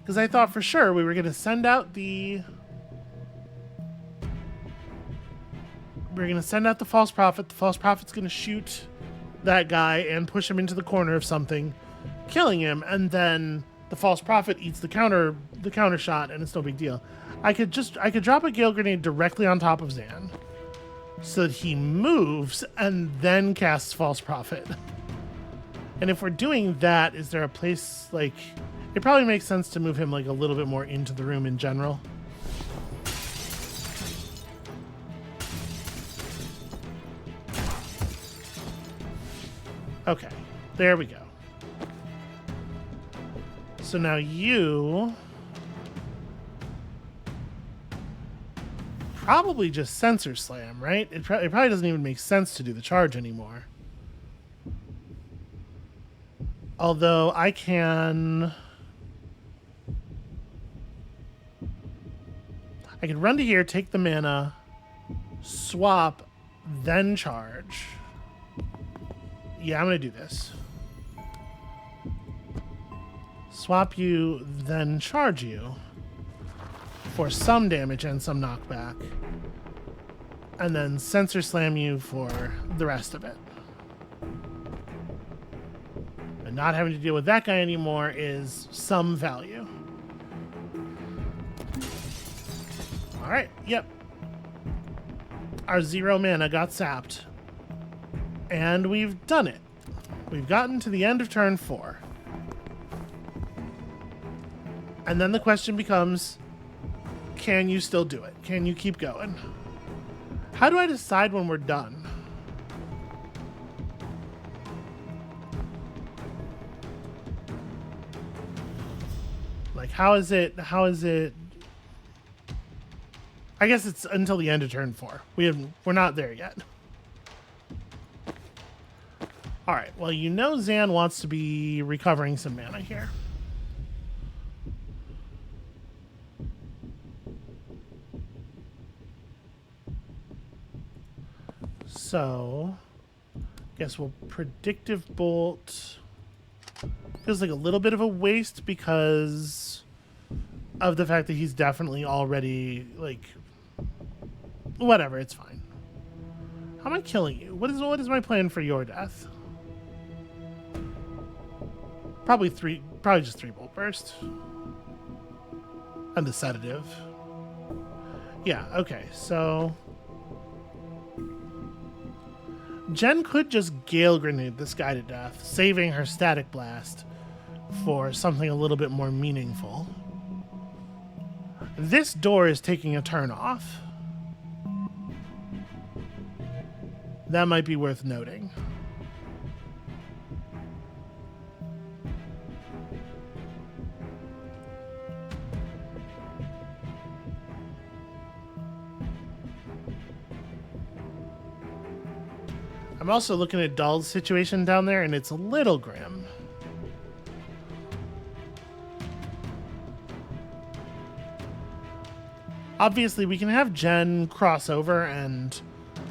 Because I thought for sure we were going to send out the... We're going to send out the false prophet. The false prophet's going to shoot that guy and push him into the corner of something, killing him, and then the false prophet eats the counter shot, and it's no big deal. I could drop a gale grenade directly on top of Zan, so that he moves and then casts false prophet. And if we're doing that, is there a place like? It probably makes sense to move him like a little bit more into the room in general. Okay, there we go. So now you probably just sensor slam, right? It probably doesn't even make sense to do the charge anymore. Although I can run to here, take the mana, swap, then charge. Yeah, I'm going to do this. Swap you, then charge you for some damage and some knockback. And then sensor slam you for the rest of it. And not having to deal with that guy anymore is some value. Alright, yep. Our 0 mana got sapped. And we've done it. We've gotten to the end of turn 4. And then the question becomes, can you still do it? Can you keep going? How do I decide when we're done? Like, how is it? I guess it's until the end of turn 4. We're not there yet. All right, well, you know Zan wants to be recovering some mana here. So, guess we'll Predictive Bolt. Feels like a little bit of a waste because of the fact that he's definitely already, like, whatever, it's fine. How am I killing you? What is my plan for your death? Probably just 3 bolt burst. And the sedative. Yeah, okay, so Jen could just Gale Grenade this guy to death, saving her Static Blast for something a little bit more meaningful. This door is taking a turn off. That might be worth noting. I'm also looking at Dahl's situation down there, and it's a little grim. Obviously, we can have Jen cross over and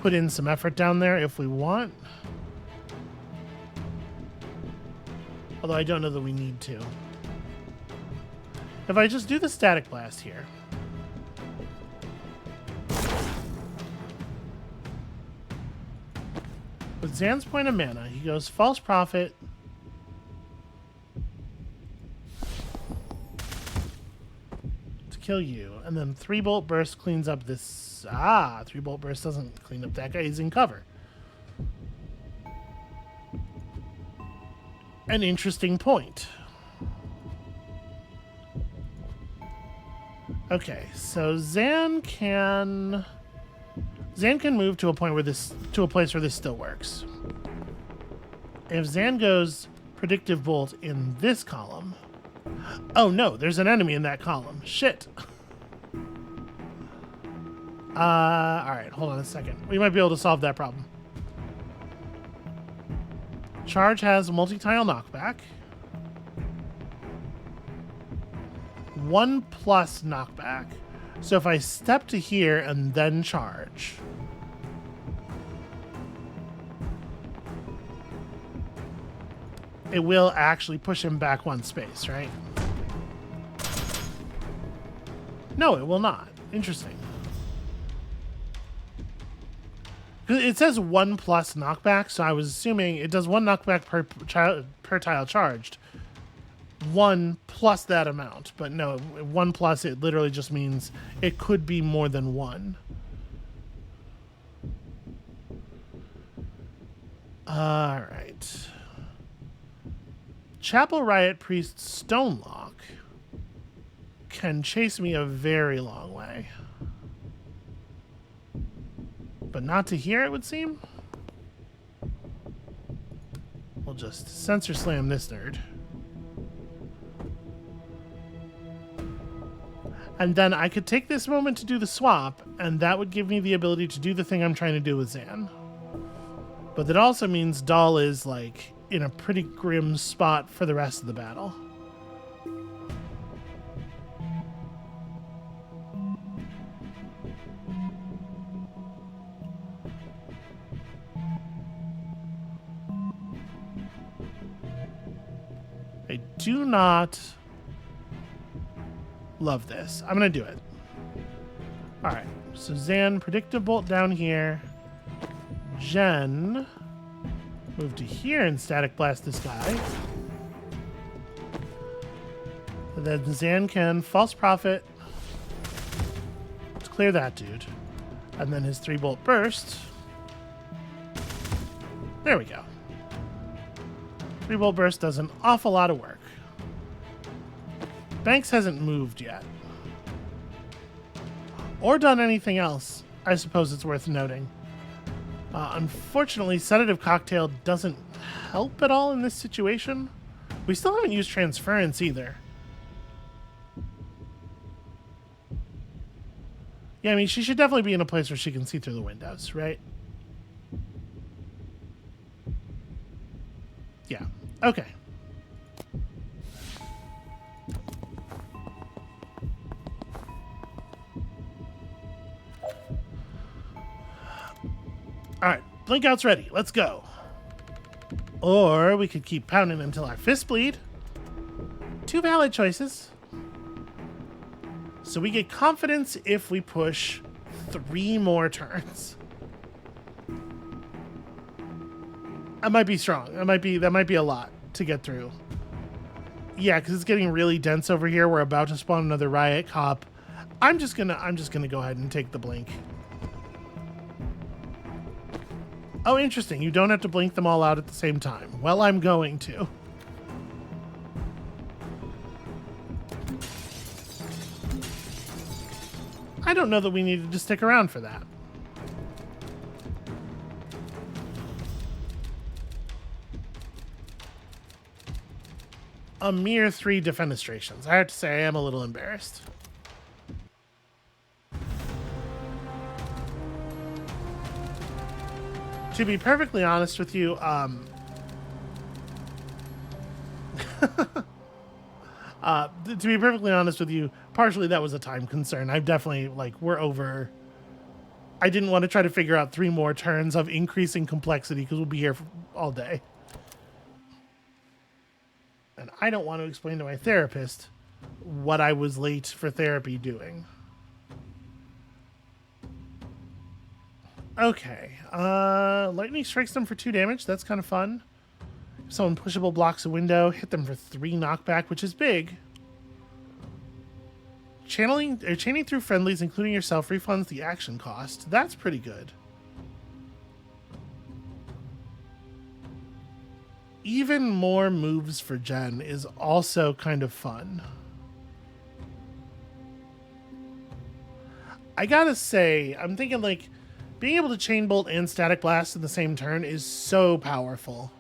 put in some effort down there if we want. Although I don't know that we need to. If I just do the Static Blast here, with Zan's point of mana, he goes False Prophet. To kill you. And then 3-Bolt Burst cleans up this... 3-Bolt Burst doesn't clean up that guy. He's in cover. An interesting point. Okay, so Zan can move to a point where this place where this still works. If Zan goes Predictive Bolt in this column, oh no, there's an enemy in that column. Shit. All right, hold on a second. We might be able to solve that problem. Charge has multi-tile knockback. 1+ knockback. So if I step to here and then charge, it will actually push him back 1 space, right? No, it will not. Interesting. It says 1+ knockback, so I was assuming it does 1 knockback per tile charged. 1 plus that amount, but no, 1 plus, it literally just means it could be more than 1. All right. Chapel Riot Priest Stonelock can chase me a very long way. But not to here, it would seem. We'll just sensor slam this nerd. And then I could take this moment to do the swap, and that would give me the ability to do the thing I'm trying to do with Zan. But that also means Dahl is, like, in a pretty grim spot for the rest of the battle. I do not love this. I'm going to do it. All right. So Zan, Predictive Bolt down here. Jen, move to here and Static Blast this guy. And then Zan can False Prophet to clear that dude. And then his 3-Bolt Burst. There we go. 3-Bolt Burst does an awful lot of work. Banks hasn't moved yet. Or done anything else, I suppose it's worth noting. Unfortunately, Sedative Cocktail doesn't help at all in this situation. We still haven't used Transference either. Yeah, I mean, she should definitely be in a place where she can see through the windows, right? Yeah. Okay. All right, Blink Out's ready. Let's go. Or we could keep pounding until our fists bleed. 2 valid choices. So we get confidence if we push 3 more turns. That might be strong. That might be a lot to get through. Yeah, because it's getting really dense over here. We're about to spawn another Riot Cop. I'm just gonna go ahead and take the blink. Oh, interesting. You don't have to blink them all out at the same time. Well, I'm going to. I don't know that we needed to stick around for that. A mere 3 defenestrations. I have to say I am a little embarrassed. To be perfectly honest with you, partially that was a time concern. I've definitely, we're over. I didn't want to try to figure out 3 more turns of increasing complexity because we'll be here all day. And I don't want to explain to my therapist what I was late for therapy doing. Okay. Lightning strikes them for 2 damage. That's kind of fun. If someone pushable blocks a window, hit them for 3 knockback, which is big. Chaining through friendlies, including yourself, refunds the action cost. That's pretty good. Even more moves for Jen is also kind of fun. I gotta say, I'm thinking like being able to chain bolt and static blast in the same turn is so powerful.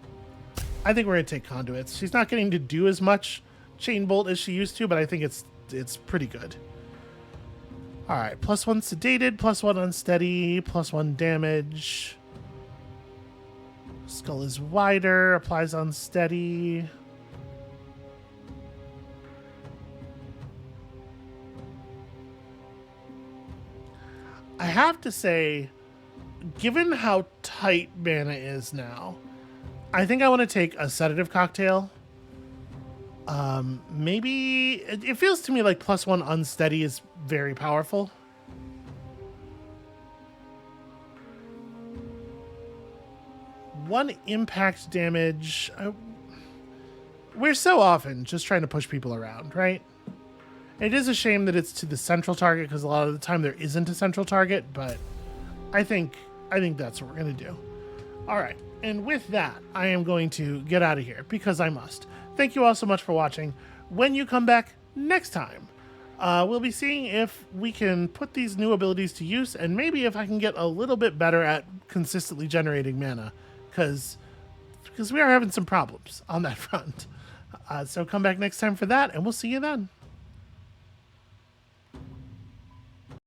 I think we're gonna take conduits. She's not getting to do as much chain bolt as she used to, but I think it's pretty good. All right, +1 sedated, +1 unsteady, +1 damage. Skull is wider, applies unsteady. I have to say, given how tight mana is now, I think I want to take a sedative cocktail. Maybe it feels to me like +1 unsteady is very powerful. One impact damage. We're so often just trying to push people around, right? It is a shame that it's to the central target because a lot of the time there isn't a central target, but I think that's what we're going to do. All right. And with that, I am going to get out of here because I must. Thank you all so much for watching. When you come back next time, we'll be seeing if we can put these new abilities to use and maybe if I can get a little bit better at consistently generating mana because we are having some problems on that front. So come back next time for that and we'll see you then.